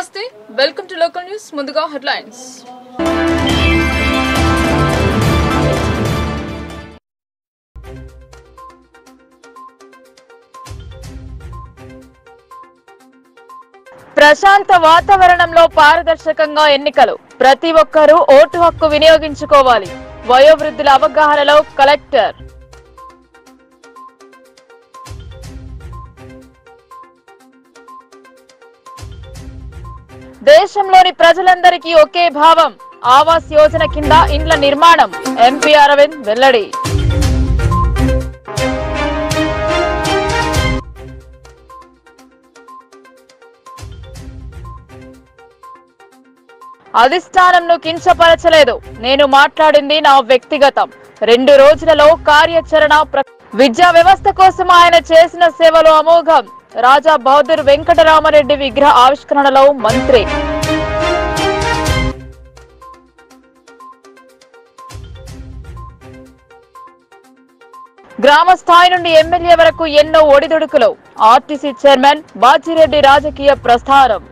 నమస్తే, welcome to local news. ముందుగా headlines. ప్రశాంత వాతావరణంలో పారదర్శకంగా ఎన్నికలు, ప్రతి ఒక్కరూ ఓటు హక్కు వినియోగించుకోవాలి. వయోవృద్ధుల అవగాహనలో కలెక్టర్. దేశంలోని ప్రజలందరికీ ఒకే భావం, ఆవాస్ యోజన కింద ఇండ్ల నిర్మాణం. ఎంపీ అరవింద్ వెల్లడి. అధిష్టానంను కించపరచలేదు, నేను మాట్లాడింది నా వ్యక్తిగతం. 2 రోజులలో కార్యాచరణ. విద్యా వ్యవస్థ కోసం ఆయన చేసిన సేవలు అమోఘం. రాజా బహదూర్ వెంకటరామరెడ్డి విగ్రహ ఆవిష్కరణలో మంత్రి. గ్రామ స్థాయి నుండి ఎమ్మెల్యే వరకు ఎన్నో ఒడిదుడుకులు. ఆర్టీసీ చైర్మన్ బాజిరెడ్డి రాజకీయ ప్రస్థానం.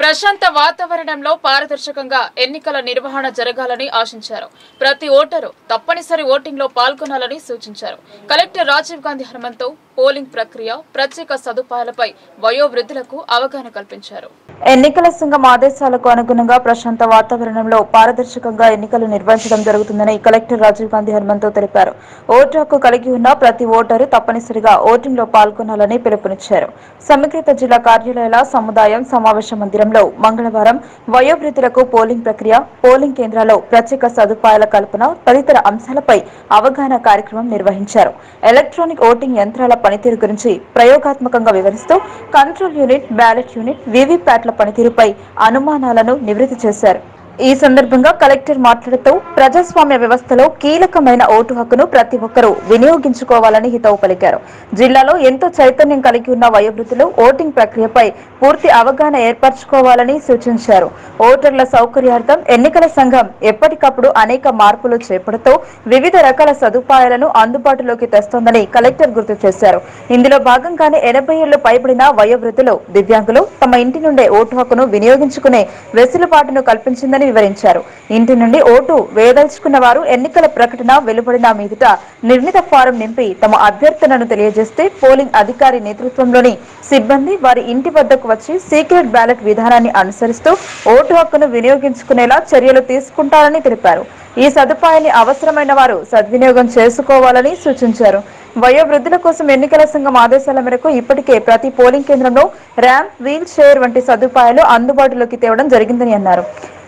ప్రశాంత వాతావరణంలో పారదర్శకంగా ఎన్నికల నిర్వహణ జరగాలని ఆశించారు. ప్రతి ఓటరు తప్పనిసరి ఓటింగ్ లో పాల్గొనాలని సూచించారు. కలెక్టర్ రాజీవ్ గాంధీ హనుమంతు పోలింగ్ ప్రక్రియ, ప్రత్యేక సదుపాయాలపై వయోవృద్ధులకు అవగాహన కల్పించారు. ఎన్నికల సంఘం ఆదేశాలకు అనుగుణంగా ప్రశాంత వాతావరణంలో పారదర్శకంగా ఎన్నికలు నిర్వహించడం జరుగుతుందని కలెక్టర్ రాజీవ్ గాంధీ హనుమంతు తెలిపారు. ఓటు హక్కు కలిగి ఉన్న ప్రతి ఓటరు తప్పనిసరిగా ఓటింగ్ లో పాల్గొనాలని పిలుపునిచ్చారు. సమీకృత జిల్లా కార్యాలయాల సముదాయం సమావేశ మందిరంలో మంగళవారం వయోవృద్ధులకు పోలింగ్ ప్రక్రియ, పోలింగ్ కేంద్రాల్లో ప్రత్యేక సదుపాయాల కల్పన తదితర అంశాలపై అవగాహన కార్యక్రమం నిర్వహించారు. ఎలక్ట్రానిక్ ఓటింగ్ యంత్రాల పనితీరు గురించి ప్రయోగాత్మకంగా వివరిస్తూ కంట్రోల్ యూనిట్, బ్యాలెట్ యూనిట్, వీవీప్యాట్ల పనితీరుపై అనుమానాలను నివృత్తి చేశారు. ఈ సందర్భంగా కలెక్టర్ మాట్లాడుతూ ప్రజాస్వామ్య వ్యవస్థలో కీలకమైన ఓటు హక్కును ప్రతి ఒక్కరూ వినియోగించుకోవాలని హితవు పలికారు. జిల్లాలో ఎంతో చైతన్యం కలిగి ఉన్న వయోవృద్ధులు ఓటింగ్ ప్రక్రియపై పూర్తి అవగాహన ఏర్పరచుకోవాలని సూచించారు. ఓటర్ల సౌకర్యార్థం ఎన్నికల సంఘం ఎప్పటికప్పుడు అనేక మార్పులు చేపడుతూ వివిధ రకాల సదుపాయాలను అందుబాటులోకి తెస్తోందని కలెక్టర్ గుర్తు చేశారు. ఇందులో భాగంగానే 80 ఏళ్లు పైబడిన వయోవృద్ధులు, దివ్యాంగులు తమ ఇంటి నుండే ఓటు హక్కును వినియోగించుకునే వెసులుబాటును కల్పించిందని వివరించారు. ఇంటి నుండి ఓటు వేయదలుచుకున్న వారు ఎన్నికల ప్రకటన వెలువడిన మీదట నిర్ణీత ఫారం నింపి తమ అభ్యర్థనను తెలియజేస్తే పోలింగ్ అధికారి నేతృత్వంలోని సిబ్బంది వారి ఇంటి వద్దకు వచ్చి సీక్రెట్ బ్యాలెట్ విధానాన్ని అనుసరిస్తూ ఓటు హక్కును వినియోగించుకునేలా చర్యలు తీసుకుంటారని తెలిపారు. ఈ సదుపాయాన్ని అవసరమైన వారు సద్వినియోగం చేసుకోవాలని సూచించారు. వయోవృద్ధుల కోసం ఎన్నికల సంఘం ఆదేశాల మేరకు ఇప్పటికే ప్రతి పోలింగ్ కేంద్రంలో ర్యాంప్, వీల్ చైర్ వంటి సదుపాయాలు అందుబాటులోకి తేవడం జరిగిందని అన్నారు.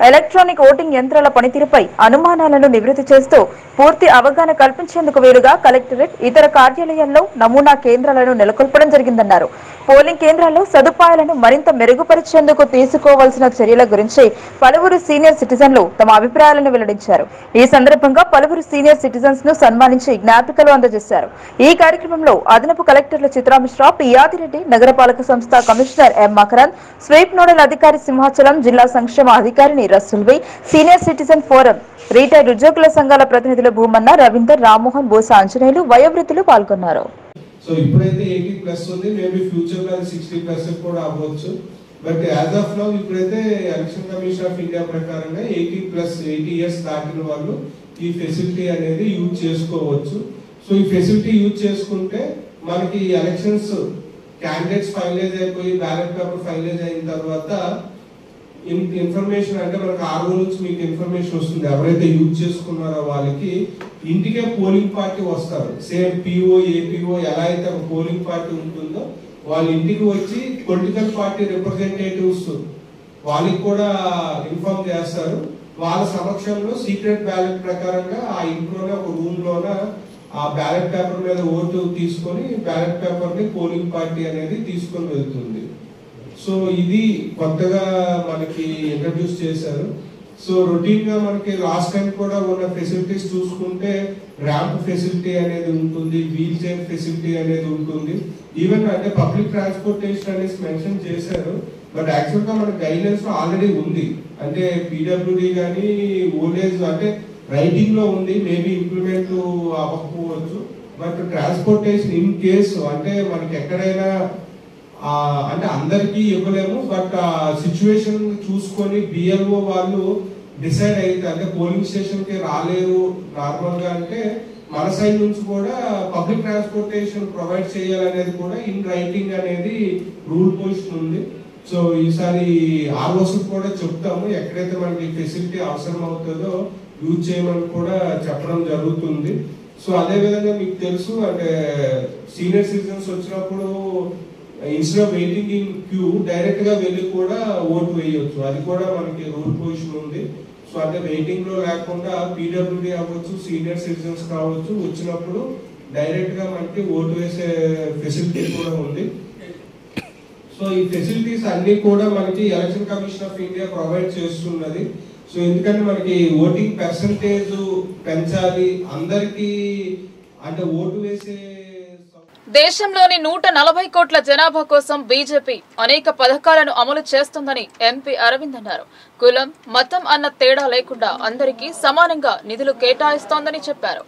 ఎలక్ట్రానిక్ ఓటింగ్ యంత్రాల పనితీరుపై అనుమానాలను నివృత్తి చేస్తూ పూర్తి అవగాహన కల్పించేందుకు వీలుగా కలెక్టరేట్, ఇతర కార్యాలయాల్లో నమూనా కేంద్రాలను నెలకొల్పడం జరిగిందన్నారు. పోలింగ్ కేంద్రాల్లో సదుపాయాలను మరింత మెరుగుపరిచేందుకు తీసుకోవాల్సిన చర్యల గురించి పలువురు సీనియర్ సిటిజన్లు తమ అభిప్రాయాలను వెల్లడించారు. ఈ సందర్భంగా పలువురు సీనియర్ సిటిజన్స్ ను సన్మానించి జ్ఞాపికలు అందజేశారు. ఈ కార్యక్రమంలో అదనపు కలెక్టర్లు చిత్రామిశ్రా, పి యాదిరెడ్డి, నగరపాలక సంస్థ commissioner M Makarand, sweep nodal అధికారి సింహాచలం, జిల్లా సంక్షేమ అధికారిని రసూల్వి, సీనియర్ సిటిజన్ ఫోరం, రిటైర్డ్ ఉద్యోగుల సంఘాల ప్రతినిధులు భూమన్న, రవీందర్, రామ్మోహన్, బోసా ఆంజనేయులు, వయోవృద్ధులు పాల్గొన్నారు. సో ఇప్పుడైతే 80+ ఉంది, మేబీ ఫ్యూచర్ లో 60+ కూడా అవ్వచ్చు. బట్ యాజ్ ఆఫ్ నౌ ఇప్పుడైతే ఎలక్షన్ కమిషన్ ఆఫ్ ఇండియా ప్రకారంగా 80 ఇయర్స్ దాటిన వాళ్ళు ఈ ఫెసిలిటీ అనేది యూజ్ చేసుకోవచ్చు. సో ఈ ఫెసిలిటీ యూజ్ చేసుకుంటే మనకి ఎలక్షన్స్ క్యాండిడేట్స్ ఫైనలైజ్ అయిపోయి బ్యాలెట్ పేపర్ ఫైనలైజ్ అయిన తర్వాత ఇన్ఫర్మేషన్ అంటే మనకు 6 రోజుల నుంచి మీకు ఇన్ఫర్మేషన్ వస్తుంది. ఎవరైతే యూజ్ చేసుకున్నారో వాళ్ళకి ఇంటికే పోలింగ్ పార్టీ వస్తారు. సేమ్ పిఓ, ఏపీఓ ఎలా అయితే ఒక పోలింగ్ పార్టీ ఉంటుందో వాళ్ళ ఇంటికి వచ్చి పొలిటికల్ పార్టీ రిప్రజెంటేటివ్స్ వాళ్ళకి కూడా ఇన్ఫార్మ్ చేస్తారు. వాళ్ళ సమక్షంలో సీక్రెట్ బ్యాలెట్ ప్రకారంగా ఆ ఇంట్లోనే ఒక రూమ్ లోన ఆ బ్యాలెట్ పేపర్ మీద ఓటు తీసుకొని బ్యాలెట్ పేపర్ ని పోలింగ్ పార్టీ అనేది తీసుకొని వెళ్తుంది. సో ఇది కొత్తగా మనకి ఇంట్రడ్యూస్ చేశారు. సో రొటీన్ గా మనకి లాస్ట్ టైం కూడా ఉన్న ఫెసిలిటీస్ చూసుకుంటే ర్యాంప్ ఫెసిలిటీ అనేది ఉంటుంది, వీల్ చైర్ ఫెసిలిటీ అనేది ఉంటుంది. ఈవెన్ అంటే పబ్లిక్ ట్రాన్స్పోర్టేషన్ అనేది మెన్షన్ చేశారు. బట్ యాక్చువల్ గా మన గైడ్లైన్స్ లో ఆల్రెడీ ఉంది. అంటే పీడబ్ల్యూడి కానీ ఓల్డ్ ఏజ్ అంటే రైటింగ్ లో ఉంది, మేబీ ఇంప్లిమెంట్ అవ్వకపోవచ్చు. బట్ ట్రాన్స్పోర్టేషన్ ఇన్ కేసు అంటే మనకి ఎక్కడైనా అంటే అందరికీ ఇవ్వలేము, బట్ ఆ సిచ్యువేషన్ చూసుకొని బిఎల్ఓ వాళ్ళు డిసైడ్ అయితే అంటే పోలింగ్ స్టేషన్ కి రాలేరు నార్మల్ గా అంటే మన సైడ్ నుంచి కూడా పబ్లిక్ ట్రాన్స్పోర్టేషన్ ప్రొవైడ్ చేయాలనేది కూడా ఇన్ రైటింగ్ అనేది రూల్ పొజిషన్ ఉంది. సో ఈసారి ఆర్ఓస్ కూడా చెప్తాము, ఎక్కడైతే మనకి ఫెసిలిటీ అవసరం అవుతుందో యూజ్ చేయమని కూడా చెప్పడం జరుగుతుంది. సో అదే విధంగా మీకు తెలుసు అంటే సీనియర్ సిటిజన్స్ వచ్చినప్పుడు instead of waiting in queue direct గా వెళ్ళి కూడా ఓటు వేయొచ్చు, అది కూడా మనకి రూల్ పొజిషన్ ఉంది. సో అంటే వెయిటింగ్ లో లేకుండా పీడబ్ల్యూడీ అవ్వచ్చు, సీనియర్ సిటిజన్స్ కావచ్చు, వచ్చినప్పుడు డైరెక్ట్ గా మనకి ఓటు వేసే ఫెసిలిటీ కూడా ఉంది. సో ఈ ఫెసిలిటీస్ అన్ని కూడా మనకి election commission of India provide చేస్తున్నది. సో ఎందుకంటే మనకి ఓటింగ్ పర్సంటేజ్ పెంచాలి, అందరికి అంటే ఓటు వేసే దేశంలోని 140 కోట్ల జనాభా కోసం బీజేపీ అనేక పథకాలను అమలు చేస్తుందని ఎంపీ అరవింద్ అన్నారు. కులం, మతం అన్న తేడా లేకుండా అందరికీ సమానంగా నిధులు కేటాయిస్తోందని చెప్పారు.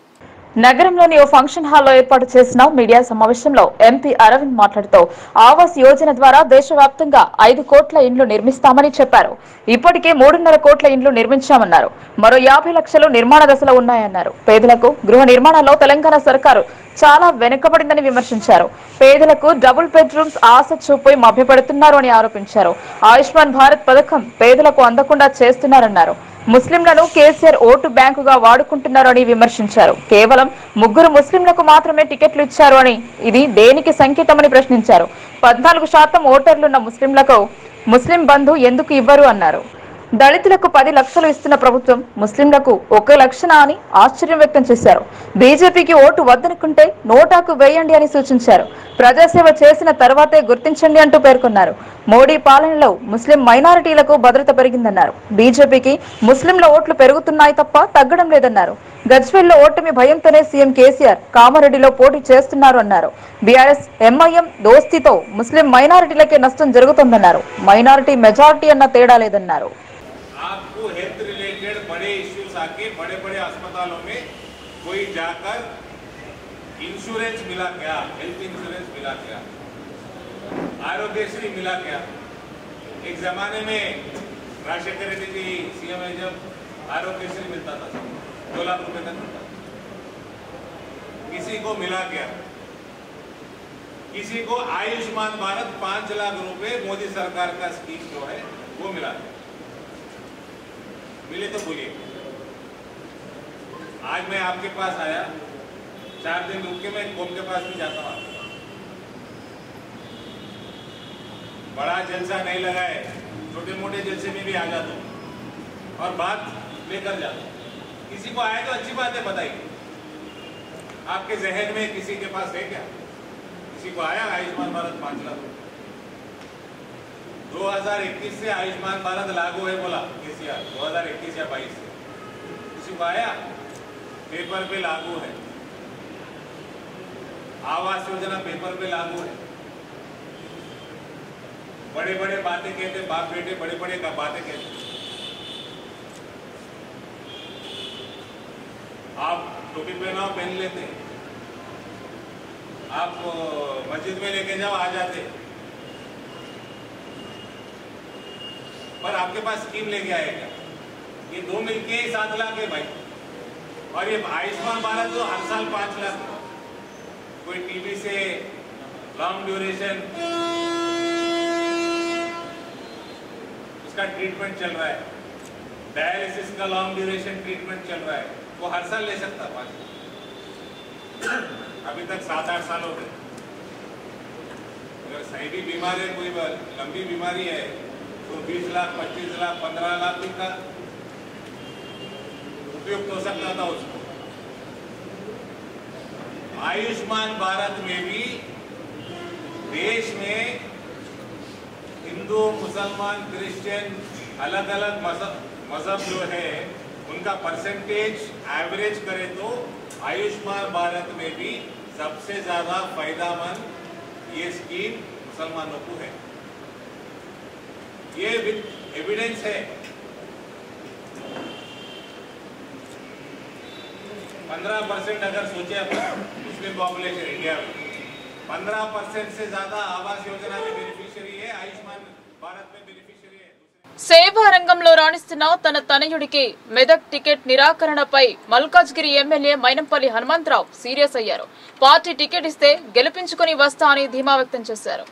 నగరంలోని ఓ ఫంక్షన్ హాల్లో ఏర్పాటు చేసిన మీడియా సమావేశంలో ఎంపీ అరవింద్ మాట్లాడుతూ ఆవాస్ యోజన ద్వారా దేశవ్యాప్తంగా 5 కోట్ల ఇండ్లు నిర్మిస్తామని చెప్పారు. ఇప్పటికే 3.5 కోట్ల ఇండ్లు నిర్మించామన్నారు. మరో 50 లక్షలు నిర్మాణ దశలో ఉన్నాయన్నారు. పేదలకు గృహ నిర్మాణంలో తెలంగాణ సర్కారు చాలా వెనుకబడిందని విమర్శించారు. పేదలకు డబుల్ బెడ్రూమ్స్ ఆశ చూపి మభ్యపెడుతున్నారు అని ఆరోపించారు. ఆయుష్మాన్ భారత్ పథకం పేదలకు అందకుండా చేస్తున్నారన్నారు. ముస్లింలను కేసీఆర్ ఓటు బ్యాంకుగా వాడుకుంటున్నారని విమర్శించారు. కేవలం 3 ముస్లింలకు మాత్రమే టికెట్లు ఇచ్చారు అని, ఇది దేనికి సంకేతమని ప్రశ్నించారు. 14% ఓటర్లున్న ముస్లింలకు ముస్లిం బంధు ఎందుకు ఇవ్వరు అన్నారు. దళితులకు 10 లక్షలు ఇస్తున్న ప్రభుత్వం ముస్లింలకు 1 లక్షనా అని ఆశ్చర్యం వ్యక్తం చేశారు. బీజేపీకి ఓటు వద్దనుకుంటే నోటాకు వేయండి అని సూచించారు. ప్రజాసేవ చేసిన తర్వాతే గుర్తించండి అంటూ పేర్కొన్నారు. మోడీ పాలనలో ముస్లిం మైనారిటీలకు భద్రత పెరిగిందన్నారు. బీజేపీకి ముస్లింల ఓట్లు పెరుగుతున్నాయి తప్ప తగ్గడం లేదన్నారు. గజ్వేల్లో ఓటమి భయంతోనే సీఎం కేసీఆర్ కామారెడ్డిలో పోటీ చేస్తున్నారు అన్నారు. బీఆర్ఎస్ ఎంఐఎం దోస్తీతో ముస్లిం మైనారిటీలకే నష్టం జరుగుతుందన్నారు. మైనారిటీ మెజారిటీ అన్న తేడా లేదన్నారు. आपको हेल्थ रिलेटेड बड़े इश्यूज आके बड़े बड़े अस्पतालों में कोई जाकर इंश्योरेंस मिला क्या, हेल्थ इंश्योरेंस मिला क्या, आरोग्यश्री मिला क्या। एक जमाने में राजशेखर रेड्डी जी सीएम है जब आरोग्यश्री मिलता था 2 लाख रुपए तक मिलता, किसी को मिला क्या? किसी को आयुष्मान भारत 5 लाख रुपए मोदी सरकार का स्कीम जो है वो मिला, मिले तो बोलिए। आज मैं आपके पास आया, 4 दिन रुक के मैं कौम के पास भी जाता हूँ, बड़ा जलसा नहीं लगाए, छोटे मोटे जलसे में भी आ जाता हूँ और बात लेकर जाता हूँ। किसी को आए तो अच्छी बात है, बताइए आपके जहन में किसी के पास है क्या? किसी को आया आयुष्मान भारत 5 लाख 2021 से आयुष्मान भारत लागू है बोला केसीआर, 2021 या 22 से किसी को आया? पेपर पे लागू है। आवास योजना पेपर पे लागू है। बड़े बड़े बातें कहते, बाप बेटे बड़े बड़े का बातें कहते। आप टोपी पहनाओ पहन लेते, आप मस्जिद में लेके जाओ आ जाते, पर आपके पास स्कीम लेके आएगा। ये 2 मिलके 7 लाख है भाई, और ये आयुष्मान भारत तो हर साल 5 लाख। कोई टीबी से लॉन्ग ड्यूरेशन उसका ट्रीटमेंट चल रहा है, डायलिसिस का लॉन्ग ड्यूरेशन ट्रीटमेंट चल रहा है, वो हर साल ले सकता 5 लाख। अभी तक 7-8 साल हो गए। अगर सही भी बीमार है, कोई लंबी बीमारी है तो 20 लाख 25 लाख 15 लाख का उपयुक्त हो सकता था उसको। आयुष्मान भारत में भी देश में हिंदू मुसलमान क्रिश्चियन अलग अलग मजहब जो है उनका परसेंटेज एवरेज करें तो आयुष्मान भारत में भी सबसे ज्यादा फायदेमंद ये स्कीम मुसलमानों को है। ये एविडेंस है। 15% अगर सोचे मुस्लिम पॉपुलेशन इंडिया में 15% से ज्यादा आवास योजना में बेनिफिशियरी है, आयुष्मान भारत में बेनिफिशियरी है। సేవా రంగంలో రాణిస్తున్న తన తనయుడికి మెదక్ టికెట్ నిరాకరణపై మల్కాజ్గిరి ఎమ్మెల్యే మైనంపల్లి హనుమంతరావు సీరియస్ అయ్యారు. పార్టీ టికెట్ ఇస్తే గెలిపించుకుని వస్తా అని ధీమా వ్యక్తం చేశారు.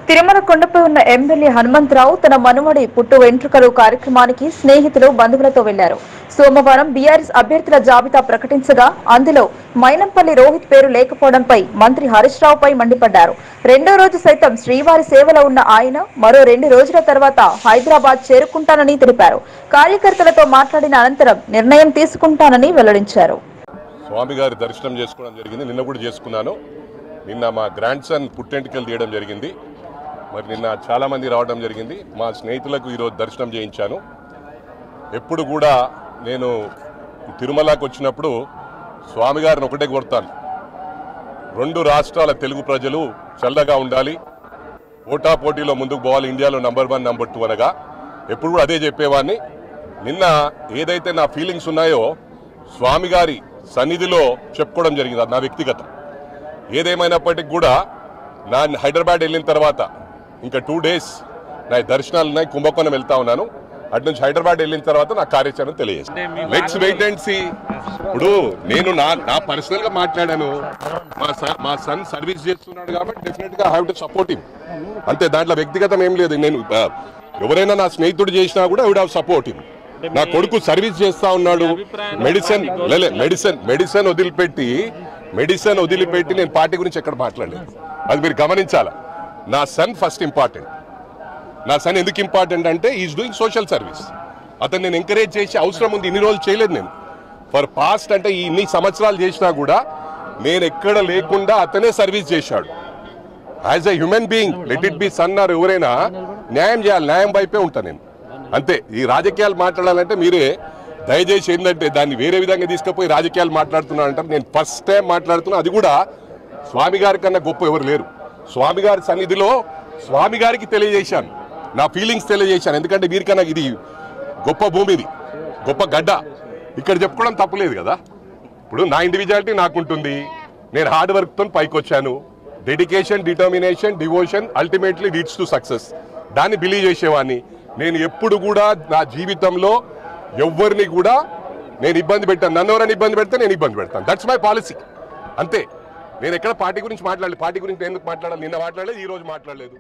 తిరుమల కొండపై ఉన్న ఎమ్మెల్యే హనుమంతరావు తన మనుమడి పుట్టు వెంట్రుకలు కార్యక్రమానికి స్నేహితులు బంధువులతో వెళ్లారు. సోమవారం బీఆర్ఎస్ అభ్యర్థుల జాబితా ప్రకటించగా అందులో మైనంపల్లి రోహిత్ పేరు లేకపోవడంపై మంత్రి హరీష్ రావుపై మండిపడ్డారు. రెండో రోజు సైతం శ్రీవారి సేవలో ఉన్న ఆయన మరో 2 రోజుల తర్వాత హైదరాబాద్ చేరుకుంటానని తెలిపారు. కార్యకర్తలతో మాట్లాడిన అనంతరం నిర్ణయం తీసుకుంటానని వెల్లడించారు. స్వామి గారి దర్శనం చేసుకోవడం జరిగింది. నిన్న కూడా చేసుకున్నాను. నిన్న మా గ్రాండ్ సన్ పుట్టెంటికలు తీయడం జరిగింది. మరి నిన్న చాలా మంది రావడం జరిగింది. మా స్నేహితులకు ఈరోజు దర్శనం చేయించాను. ఎప్పుడు కూడా నేను తిరుమలకు వచ్చినప్పుడు స్వామి గారిని ఒకటే కోరుతాను, 2 రాష్ట్రాల తెలుగు ప్రజలు చల్లగా ఉండాలి, పోటాపోటీలో ముందుకు పోవాలి, ఇండియాలో నంబర్ 1 నంబర్ 2 అనగా ఎప్పుడు కూడా అదే చెప్పేవాడిని. నిన్న ఏదైతే నా ఫీలింగ్స్ ఉన్నాయో స్వామి గారి సన్నిధిలో చెప్పుకోవడం జరిగింది. అది నా వ్యక్తిగతం. ఏదేమైనప్పటికీ కూడా నా హైదరాబాద్ వెళ్ళిన తర్వాత ఇంకా 2 డేస్ నా దర్శనాలు ఉన్నాయి. కుంభకోణం వెళ్తా ఉన్నాను. అటు నుంచి హైదరాబాద్ వెళ్ళిన తర్వాత నా కార్యాచరణ తెలియజేస్తాను. Let's wait and see. ఇప్పుడు నేను నా పర్సనల్ గా మాట్లాడాను. మా సన్ సర్వీస్ చేస్తున్నాడు కాబట్టి డెఫినెట్ గా I have to support him. అంతే, దాంట్లో వ్యక్తిగతం ఏం లేదు. నేను ఎవరైనా నా స్నేహితుడు చేసినా కూడా I would have support him. నా కొడుకు సర్వీస్ చేస్తా ఉన్నాడు. మెడిసిన్ వదిలిపెట్టి నేను పార్టీ గురించి ఎక్కడ మాట్లాడలేదు. అది మీరు గమనించాలా. నా సన్ ఫస్ట్ ఇంపార్టెంట్. నా సన్ ఎందుకు ఇంపార్టెంట్ అంటే ఈజ్ డూయింగ్ సోషల్ సర్వీస్. అతను నేను ఎంకరేజ్ చేసి అవసరం ఉంది. ఇన్ని రోజులు చేయలేదు నేను. ఫర్ పాస్ట్ అంటే ఇన్ని సంవత్సరాలు చేసినా కూడా నేను ఎక్కడ లేకుండా అతనే సర్వీస్ చేశాడు. As a human being, let it be son or ఎవరైనా న్యాయం చేయాలి. న్యాయం వైపే ఉంటాను నేను. అంతే. ఈ రాజకీయాలు మాట్లాడాలంటే మీరే దయచేసి ఏంటంటే దాన్ని వేరే విధంగా తీసుకుపోయి రాజకీయాలు మాట్లాడుతున్నా అంటారు. నేను ఫస్ట్ టైం మాట్లాడుతున్నా. అది కూడా స్వామి గారి కన్నా గొప్ప ఎవరు లేరు. స్వామి గారి సన్నిధిలో స్వామి గారికి తెలియజేశాను, నా ఫీలింగ్స్ తెలియజేశాను. ఎందుకంటే వీరికన్నా ఇది గొప్ప భూమి, ఇది గొప్ప గడ్డ. ఇక్కడ చెప్పుకోవడం తప్పులేదు కదా. ఇప్పుడు నా ఇండివిజువాలిటీ నాకుంటుంది. నేను హార్డ్ వర్క్తో పైకి వచ్చాను. Dedication, determination, devotion ultimately leads to success. దాన్ని బిలీవ్ చేసేవాడిని. నేను ఎప్పుడు కూడా నా జీవితంలో ఎవరిని కూడా నేను ఇబ్బంది పెట్టాను. నన్ను ఎవరైనా ఇబ్బంది పెడితే నేను ఇబ్బంది పెడతాను. That's my policy. అంతే. నేను ఎక్కడ పార్టీ గురించి మాట్లాడలేదు. పార్టీ గురించి ఎందుకు మాట్లాడాలి? నిన్న మాట్లాడలేదు, ఈ రోజు మాట్లాడలేదు.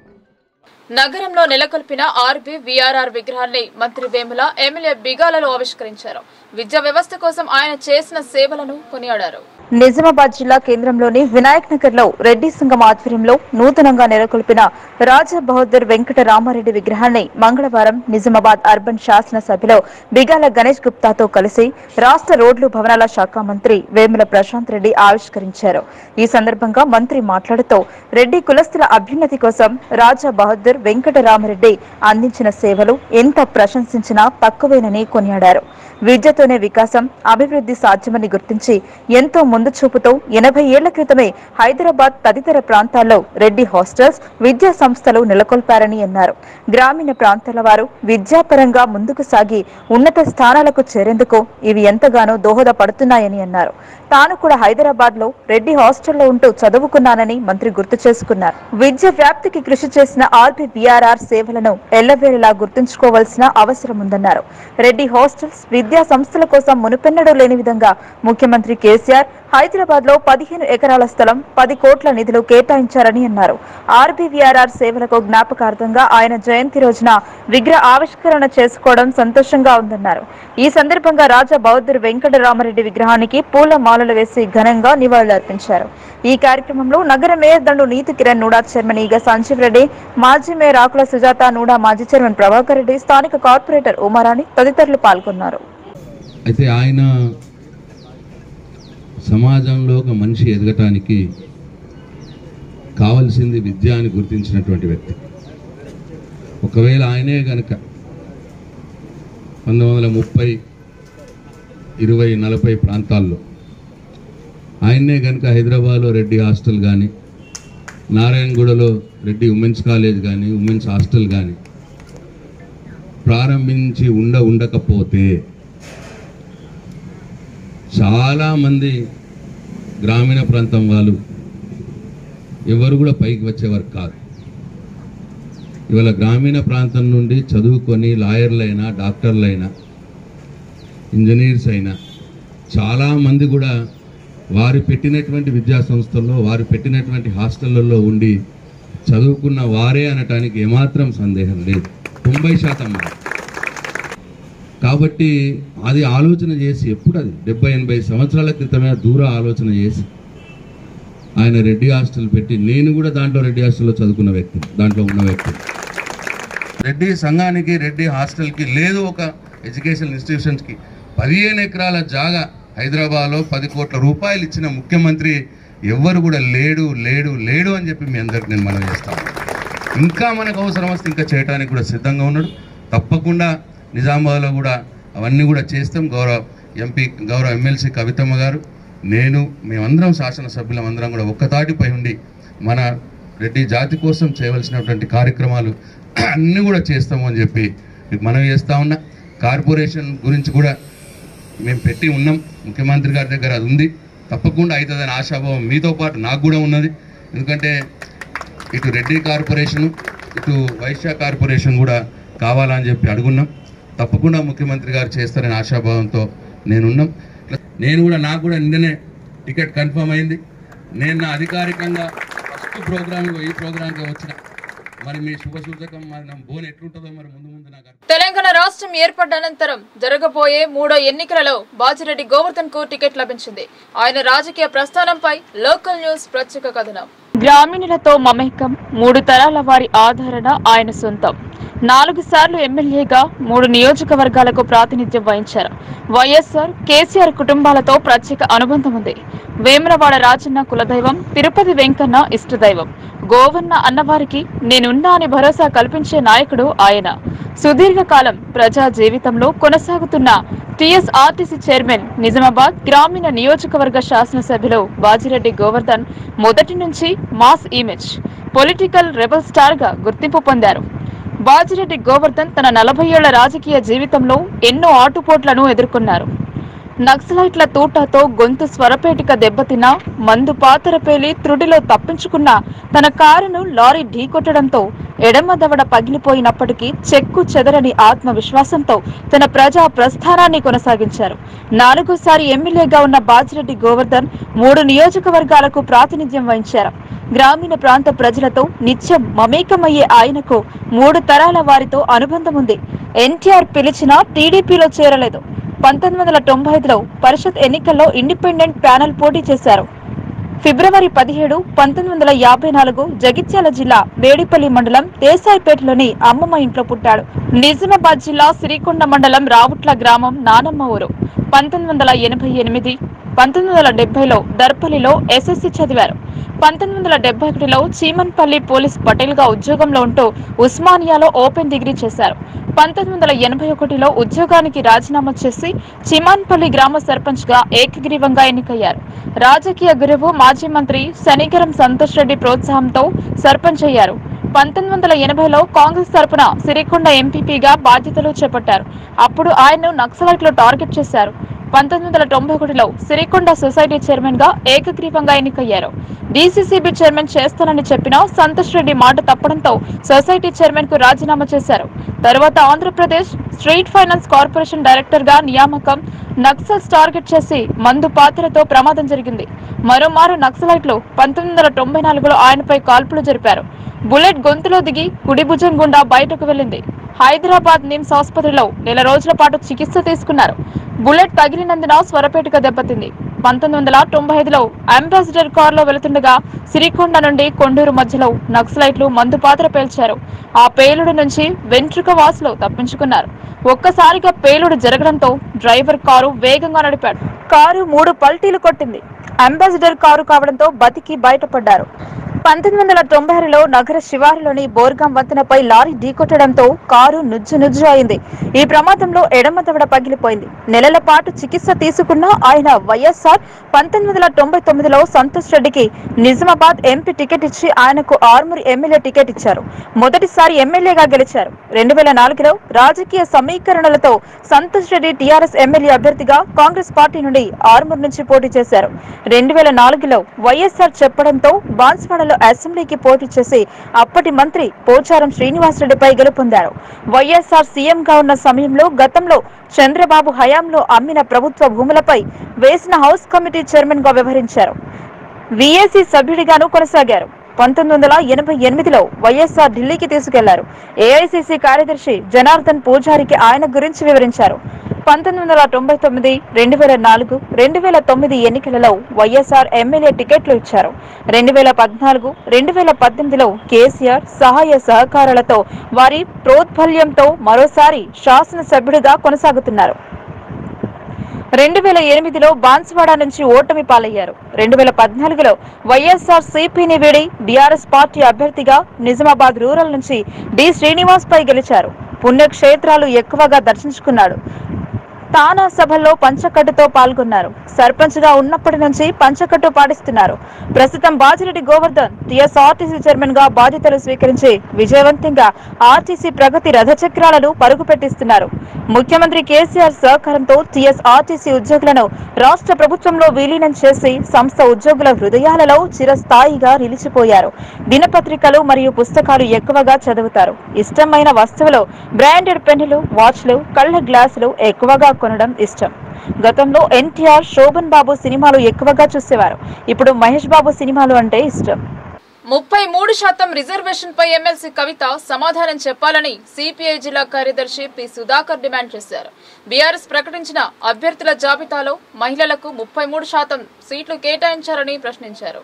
నగరంలో నెలకొల్పిన ఆర్బీ వీఆర్ఆర్ విగ్రహాన్ని మంత్రి వేముల ఎమ్మెల్యే బిగాలలో ఆవిష్కరించారు. విద్యా వ్యవస్థ కోసం ఆయన చేసిన సేవలను కొనియాడారు. నిజామాబాద్ జిల్లా కేంద్రంలోని వినాయక్ నగర్ లో రెడ్డి సంఘం ఆధ్వర్యంలో నూతనంగా నెలకొల్పిన రాజా బహదూర్ వెంకట రామారెడ్డి విగ్రహాన్ని మంగళవారం నిజామాబాద్ అర్బన్ శాసనసభలో బిగాల గణేష్ గుప్తాతో కలిసి రాష్ట్ర రోడ్లు భవనాల శాఖ మంత్రి వేముల ప్రశాంత్ రెడ్డి ఆవిష్కరించారు. ఈ సందర్భంగా మంత్రి మాట్లాడుతూ రెడ్డి కులస్తుల అభ్యున్నతి కోసం రాజా బహదూర్ వెంకట రామారెడ్డి అందించిన సేవలు ఎంత ప్రశంసించినా తక్కువేనని కొనియాడారు. విద్యతోనే వికాసం, అభివృద్ధి సాధ్యమని గుర్తించి ఎంతో ముందు చూపుతో 80 ఏళ్ల క్రితమే హైదరాబాద్ తదితర ప్రాంతాల్లో రెడ్డి హాస్టల్స్, విద్యా సంస్థలు నెలకొల్పారని అన్నారు. గ్రామీణ ప్రాంతాల వారు విద్యాపరంగా ముందుకు సాగి ఉన్నత స్థానాలకు చేరేందుకు ఇవి ఎంతగానో దోహదపడుతున్నాయని అన్నారు. తాను కూడా హైదరాబాద్ లో రెడ్డి హాస్టల్లో ఉంటూ చదువుకున్నానని మంత్రి గుర్తు చేసుకున్నారు. విద్య వ్యాప్తికి కృషి చేసిన ఆర్బీవీఆర్ఆర్ సేవలను ఎల్లవేళలా గుర్తుంచుకోవాల్సిన అవసరం ఉందన్నారు. రెడ్డి హాస్టల్స్, విద్యా సంస్థల కోసం మునుపెన్నడూ లేని విధంగా ముఖ్యమంత్రి కేసీఆర్ హైదరాబాద్ లో 15 ఎకరాల స్థలం, 10 కోట్ల నిధులు కేటాయించారని అన్నారు. ఆర్బీవీఆర్ఆర్ సేవలకు జ్ఞాపకార్థంగా ఆయన జయంతి రోజున విగ్రహ ఆవిష్కరణ చేసుకోవడం సంతోషంగా ఉందన్నారు. ఈ సందర్భంగా రాజా బహదూర్ వెంకట రామారెడ్డి విగ్రహానికి పూల మాలలు వేసి ఘనంగా నివాళులర్పించారు. ఈ కార్యక్రమంలో నగర మేయర్ దండు నీతి కిరణ్ నూడా చైర్మన్ ఈగ సంజీవ్ రెడ్డి, మాజీ మేయర్ ఆకుల సుజాత, నూడా మాజీ చైర్మన్ ప్రభాకర్ రెడ్డి, స్థానిక కార్పొరేటర్ ఉమారాణి తదితరులు పాల్గొన్నారు. అయితే ఆయన సమాజంలో ఒక మనిషి ఎదగటానికి కావలసింది విద్య అని గుర్తించినటువంటి వ్యక్తి. ఒకవేళ ఆయనే గనక 1930, 20, 40 ప్రాంతాల్లో ఆయన్నే కనుక హైదరాబాద్లో రెడ్డి హాస్టల్ కానీ, నారాయణగూడలో రెడ్డి ఉమెన్స్ కాలేజ్ కానీ, ఉమెన్స్ హాస్టల్ కానీ ప్రారంభించి ఉండకపోతే చాలామంది గ్రామీణ ప్రాంతం వాళ్ళు ఎవరు కూడా పైకి వచ్చేవారు కాదు. ఇవాళ గ్రామీణ ప్రాంతం నుండి చదువుకొని లాయర్లైనా, డాక్టర్లైనా, ఇంజనీర్స్ అయినా చాలామంది కూడా వారు పెట్టినటువంటి విద్యా సంస్థల్లో, వారు పెట్టినటువంటి హాస్టళ్లలో ఉండి చదువుకున్న వారే అనటానికి ఏమాత్రం సందేహం లేదు. 90% కాబట్టి అది ఆలోచన చేసి, ఎప్పుడు అది 70-80 సంవత్సరాల క్రితమే దూర ఆలోచన చేసి ఆయన రెడ్డి హాస్టల్ పెట్టి, నేను కూడా దాంట్లో రెడ్డి హాస్టల్లో చదువుకున్న వ్యక్తి, దాంట్లో ఉన్న వ్యక్తి. రెడ్డి సంఘానికి, రెడ్డి హాస్టల్కి లేదు ఒక ఎడ్యుకేషన్ ఇన్స్టిట్యూషన్స్కి 15 ఎకరాల జాగా హైదరాబాద్లో 10 కోట్ల రూపాయలు ఇచ్చిన ముఖ్యమంత్రి ఎవ్వరు కూడా లేడు లేడు లేడు అని చెప్పి మీ అందరికి నేను మనవి చేస్తాను. ఇంకా మనకు అవసరం వస్తే ఇంకా చేయడానికి కూడా సిద్ధంగా ఉన్నాడు. తప్పకుండా నిజామాబాద్లో కూడా అవన్నీ కూడా చేస్తాం. గౌరవ ఎమ్మెల్సీ కవితమ్మ గారు, నేను, మేమందరం శాసనసభ్యులం అందరం కూడా ఒక్కతాటిపై ఉండి మన రెడ్డి జాతి కోసం చేయవలసినటువంటి కార్యక్రమాలు అన్నీ కూడా చేస్తాము అని చెప్పి మీకు మనవి చేస్తూ ఉన్నా. కార్పొరేషన్ గురించి కూడా మేము పెట్టి ఉన్నాం, ముఖ్యమంత్రి గారి దగ్గర అది ఉంది, తప్పకుండా అవుతుందని ఆశాభావం మీతో పాటు నాకు కూడా ఉన్నది. ఎందుకంటే ఇటు రెడ్డి కార్పొరేషను, ఇటు వైశ్య కార్పొరేషన్ కూడా కావాలని చెప్పి అడుగున్నాం. తప్పకుండా ముఖ్యమంత్రి గారు చేస్తారని ఆశాభావంతో నేనున్నాం. నేను కూడా, నాకు కూడా నిన్ననే టికెట్ కన్ఫర్మ్ అయింది. నేను నా అధికారికంగా ఫస్ట్ ప్రోగ్రామ్కి ఈ ప్రోగ్రామ్కి వచ్చిన. మరి మీ శుభసూచకం మరి నా బోన్ ఎట్లుంటుందో మరి ముందు ముందు నాకు. తెలంగాణ రాష్ట్రం ఏర్పడ్డ అనంతరం జరగబోయే 3వ ఎన్నికలలో బాజిరెడ్డి గోవర్ధన్ కు టికెట్ లభించింది. ఆయన రాజకీయ ప్రస్థానంపై లోకల్ న్యూస్ ప్రత్యేక కథనం. గ్రామీణులతో మమేకం, 3 తరాల వారి ఆదరణ ఆయన సొంతం. 4 సార్లు ఎమ్మెల్యేగా 3 నియోజకవర్గాలకు ప్రాతినిధ్యం వహించారు. వైఎస్ఆర్, కేసీఆర్ కుటుంబాలతో ప్రత్యేక అనుబంధం ఉంది. వేములవాడ రాజన్న కులదైవం, తిరుపతి వెంకన్న ఇష్టదైవం. గోవన్న అన్నవారికి నేనున్నా అని భరోసా కల్పించే నాయకుడు ఆయన. సుదీర్ఘకాలం ప్రజా జీవితంలో కొనసాగుతున్న టీఎస్ఆర్టీసీ చైర్మన్, నిజామాబాద్ గ్రామీణ నియోజకవర్గ శాసనసభ్యులు బాజిరెడ్డి గోవర్ధన్ మొదటి నుంచి mass image, political rebel star గా గుర్తింపు పొందారు. బాజిరెడ్డి గోవర్ధన్ తన 40 ఏళ్ల రాజకీయ జీవితంలో ఎన్నో ఆటుపోట్లను ఎదుర్కొన్నారు. నక్సలైట్ల తూటాతో గొంతు స్వరపేటిక దెబ్బతిన్న, మందు పాతర పేలి త్రుడిలో తప్పించుకున్న తన కారును లారీ ఢీకొట్టడంతో ఎడమ దవడ పగిలిపోయినప్పటికీ చెక్కు చెదరని ఆత్మవిశ్వాసంతో తన ప్రజా ప్రస్థానాన్ని కొనసాగించారు. 4సారి ఎమ్మెల్యేగా ఉన్న బాజిరెడ్డి గోవర్ధన్ 3 నియోజకవర్గాలకు ప్రాతినిధ్యం వహించారు. గ్రామీణ ప్రాంత ప్రజలతో నిత్యం మమేకమయ్యే ఆయనకు 3 తరాల వారితో అనుబంధం ఉంది. ఎన్టీఆర్ పిలిచినా టీడీపీలో చేరలేదు. 1995లో పరిషత్ ఎన్నికల్లో ఇండిపెండెంట్ ప్యానెల్ పోటీ చేశారు. ఫిబ్రవరి 17, 1954 జగిత్యాల జిల్లా వేడిపల్లి మండలం దేశాయిపేటలోని అమ్మమ్మ ఇంట్లో పుట్టాడు. నిజామాబాద్ జిల్లా సిరికొండ మండలం రావుట్ల గ్రామం నానమ్మ ఊరు. 1988, 1970లో దర్పల్లిలో ఎస్ఎస్సీ చదివారు. 1971లో చీమన్పల్లి పోలీస్ పటేల్ గా ఉద్యోగంలో ఉంటూ ఉస్మానియాలో ఓపెన్ డిగ్రీ చేశారు. 1981లో ఉద్యోగానికి రాజీనామా చేసి చీమన్పల్లి గ్రామ సర్పంచ్ గా ఏకగ్రీవంగా ఎన్నికయ్యారు. రాజకీయ గురువు మాజీ మంత్రి శనిగరం సంతోష్ రెడ్డి ప్రోత్సాహంతో సర్పంచ్ అయ్యారు. 1980లో కాంగ్రెస్ తరపున సిరికొండ ఎంపీపీగా బాధ్యతలు చేపట్టారు. అప్పుడు ఆయన్ను నక్సలైట్లు టార్గెట్ చేశారు. 1991లో సిరికొండ సొసైటీ చైర్మన్ గా ఏకగ్రీవంగా ఎన్నికయ్యారు. డీసీసీబీ చైర్మన్ చేస్తానని చెప్పినా సంతోష్ రెడ్డి మాట తప్పడంతో సొసైటీ చైర్మన్ కు రాజీనామా చేశారు. తర్వాత Andhra Pradesh street finance corporation director గా నియామకం. నక్సల్స్ టార్గెట్ చేసి మందు పాత్రతో ప్రమాదం జరిగింది. మరోమారు నక్సలైట్లు 1994లో ఆయనపై కాల్పులు జరిపారు. బుల్లెట్ గొంతులో దిగి కుడి భుజం గుండా బయటకు వెళ్లింది. హైదరాబాద్ నిమ్స్ ఆసుపత్రిలో 1 నెల రోజుల పాటు చికిత్స తీసుకున్నారు. బుల్లెట్ తగిలినందున స్వరపేటిక దెబ్బతింది. 1995లో అంబాసిడర్ కారులో వెళుతుండగా సిరికొండ నుండి కొండూరు మధ్యలో నక్సలైట్లు మందు పాత్ర పేల్చారు. ఆ పేలుడు నుంచి వెంట్రుక వాసులు తప్పించుకున్నారు. ఒక్కసారిగా పేలుడు జరగడంతో డ్రైవర్ కారు వేగంగా నడిపాడు. కారు 3 పల్టీలు కొట్టింది. అంబాసిడర్ కారు కావడంతో బతికి బయటపడ్డారు. 1996లో నగర శివారులోని బోర్గాం వంతెనపై లారీ ఢీకొట్టడంతో కారు నుజ్జు అయింది. ఈ ప్రమాదంలో ఎడమ దవడ పగిలిపోయింది. నెలల పాటు చికిత్స తీసుకున్న ఆయన వైఎస్ఆర్ 1999లో సంతోష్ రెడ్డికి నిజామాబాద్ ఎంపీ టికెట్ ఇచ్చి ఆయనకు ఆర్మూర్ ఎమ్మెల్యే టికెట్ ఇచ్చారు. మొదటిసారి ఎమ్మెల్యేగా గెలిచారు. 2004లో రాజకీయ సమీకరణలతో సంతోష్ రెడ్డి టీఆర్ఎస్ ఎమ్మెల్యే అభ్యర్థిగా కాంగ్రెస్ పార్టీ నుండి ఆర్మూర్ నుంచి పోటీ చేశారు. 2004లో వైఎస్ఆర్ చెప్పడంతో బాన్స్వాడలో అసెంబ్లీకి పోటీ చేసి అప్పటి మంత్రి పోచారం శ్రీనివాసరెడ్డిపై గెలుపొందారు. వైఎస్ఆర్ సీఎంగా ఉన్న సమయంలో గతంలో చంద్రబాబు హయాంలో అమ్మిన ప్రభుత్వ భూములపై వేసిన హౌస్ కమిటీ చైర్మన్ గా వ్యవహరించారు. వీఏసీ సభ్యుడిగాను కొనసాగారు. 1988లో వైఎస్ఆర్ ఢిల్లీకి తీసుకెళ్లారు. ఏఐసీసీ కార్యదర్శి జనార్దన్ పూజారికి ఆయన గురించి వివరించారు. 1999, 2004, 2009 ఎన్నికలలో వైఎస్ఆర్ ఎమ్మెల్యే టికెట్లు ఇచ్చారు. 2014, 2018లో కేసీఆర్ సహాయ సహకారాలతో వారి ప్రోద్బల్యంతో మరోసారి శాసనసభ్యుడిగా కొనసాగుతున్నారు. 2008లో బాన్స్వాడ నుంచి ఓటమి పాలయ్యారు. 2014లో వైఎస్ఆర్ సిపిని వీడి బీఆర్ఎస్ పార్టీ అభ్యర్థిగా నిజామాబాద్ రూరల్ నుంచి డి శ్రీనివాస్ పై గెలిచారు. పుణ్యక్షేత్రాలు ఎక్కువగా దర్శించుకున్నాడు. తానా సభల్లో పంచకట్టుతో పాల్గొన్నారు. సర్పంచ్ గా ఉన్నప్పటి నుంచి పంచకట్టు పాటిస్తున్నారు. ప్రస్తుతం బాజిరెడ్డి గోవర్ధన్ టీఎస్ఆర్టీసీ చైర్మన్ గా బాధ్యతలు స్వీకరించి విజయవంతంగా ఆర్టీసీ ప్రగతి రథచక్రాలను పరుగు పెట్టిస్తున్నారు. ముఖ్యమంత్రి కేసీఆర్ సహకారంతో టీఎస్ఆర్టీసీ ఉద్యోగులను రాష్ట్ర ప్రభుత్వంలో విలీనం చేసి సంస్థ ఉద్యోగుల హృదయాలలో చిరస్థాయిగా నిలిచిపోయారు. దినపత్రికలు మరియు పుస్తకాలు ఎక్కువగా చదువుతారు. ఇష్టమైన వస్తువులు బ్రాండెడ్ పెన్నులు, వాచ్లు, కళ్ల గ్లాసులు ఎక్కువగా కొనడం ఇష్టం. గతంలో ఎన్టీఆర్, శోభన్ బాబు సినిమాలు ఎక్కువగా చూసేవారు. ఇప్పుడు మహేష్ బాబు సినిమాలు అంటే ఇష్టం. 33% రిజర్వేషన్ పై ఎమ్మెల్సీ కవిత సమాధానం చెప్పాలని సిపిఐ జిల్లా కార్యదర్శి పి సుధాకర్ డిమాండ్ చేశారు. బీఆర్ఎస్ ప్రకటించిన అభ్యర్థుల జాబితాలో మహిళలకు 33% సీట్లు కేటాయించారని ప్రశ్నించారు.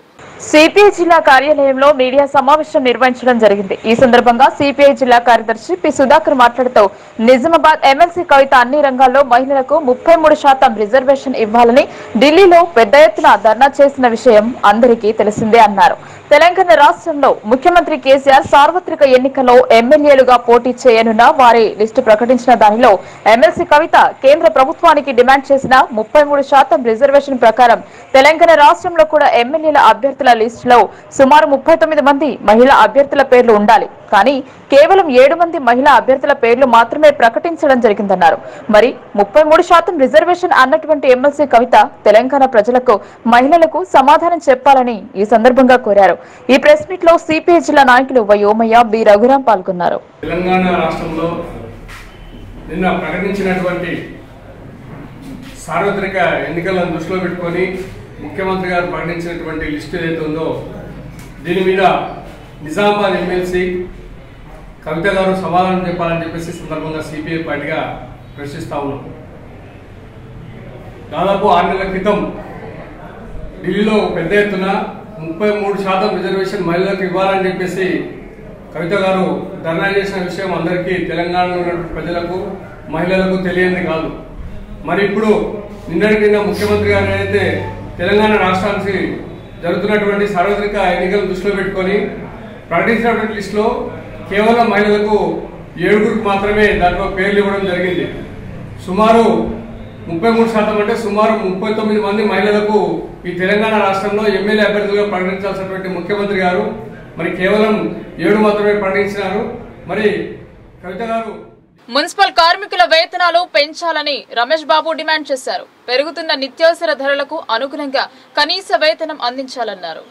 సిపిఐ జిల్లా కార్యాలయంలో మీడియా సమావేశం నిర్వహించడం జరిగింది. ఈ సందర్భంగా సిపిఐ జిల్లా కార్యదర్శి పి సుధాకర్ మాట్లాడుతూ నిజామాబాద్ ఎమ్మెల్సీ కవిత అన్ని రంగాల్లో మహిళలకు 33% రిజర్వేషన్ ఇవ్వాలని ఢిల్లీలో పెద్ద ఎత్తున ధర్నా చేసిన విషయం అందరికీ తెలిసిందే అన్నారు. తెలంగాణ రాష్ట్రంలో ముఖ్యమంత్రి కేసీఆర్ సార్వత్రిక ఎన్నికల్లో ఎమ్మెల్యేలుగా పోటీ చేయనున్న వారి లిస్టు ప్రకటించిన దానిలో ఎమ్మెల్సీ కవిత కేంద్ర ప్రభుత్వానికి డిమాండ్ చేసిన 33% రిజర్వేషన్ ప్రకారం తెలంగాణ రాష్ట్రంలో కూడా ఎమ్మెల్యేల అభ్యర్థుల లిస్టులో సుమారు 39 మంది మహిళా అభ్యర్థుల పేర్లు ఉండాలి. కానీ కేవలం 7 మంది మహిళా అభ్యర్థుల పేర్లు మాత్రమే ప్రకటించడం జరిగిందన్నారు. మరి 33% రిజర్వేషన్ అన్నటువంటి ఎమ్మెల్సీ కవిత తెలంగాణ ప్రజలకు, మహిళలకు సమాధానం చెప్పాలని ఈ సందర్భంగా కోరారు. ఈ ప్రెస్ మీట్ లో సిపిఐ జిల్లా నాయకులు వై ఓమయ్య, బి రఘురాం పాల్గొన్నారు. తెలంగాణ రాష్ట్రంలో నిన్న ప్రకటించినటువంటి సార్వత్రిక ఎన్నికలను దృష్టిలో పెట్టుకొని ముఖ్యమంత్రి గారు ప్రకటించినటువంటి లిస్టు ఏదైతే ఉందో దీని మీద నిజామాబాద్ ఎమ్మెల్సీ కవిత గారు సమాధానం చెప్పాలని చెప్పేసి సందర్భంగా సిపిఐ పార్టీగా ప్రశ్నిస్తా ఉన్నాం. దాదాపు 6 నెలల క్రితం ఢిల్లీలో పెద్ద ఎత్తున 33% రిజర్వేషన్ మహిళలకు ఇవ్వాలని చెప్పేసి కవిత గారు ధర్నా చేసిన విషయం అందరికీ తెలంగాణలో ఉన్నటువంటి ప్రజలకు, మహిళలకు తెలియంది కాదు. మరి ఇప్పుడు నిన్నటి ముఖ్యమంత్రి గారు ఏదైతే తెలంగాణ రాష్ట్రానికి జరుగుతున్నటువంటి సార్వత్రిక ఎన్నికలను దృష్టిలో పెట్టుకొని ప్రకటించినటువంటి లిస్టులో కేవలం మహిళలకు 7 మాత్రమే దాంట్లో పేర్లు ఇవ్వడం జరిగింది. సుమారు 33% అంటే సుమారు 39 మంది మహిళలకు ఈ తెలంగాణ రాష్ట్రంలో ఎమ్మెల్యే అభ్యర్థులుగా ప్రకటించాల్సినటువంటి ముఖ్యమంత్రి గారు మరి కేవలం 7 మాత్రమే ప్రకటించినారు. మరి కవిత గారు మున్సిపల్ కార్మికుల వేతనాలు పెంచాలని రమేష్ బాబు డిమాండ్ చేశారు. పెరుగుతున్న నిత్యావసర ధరలకు అనుగుణంగా కనీస వేతనం అందించాలన్నారు.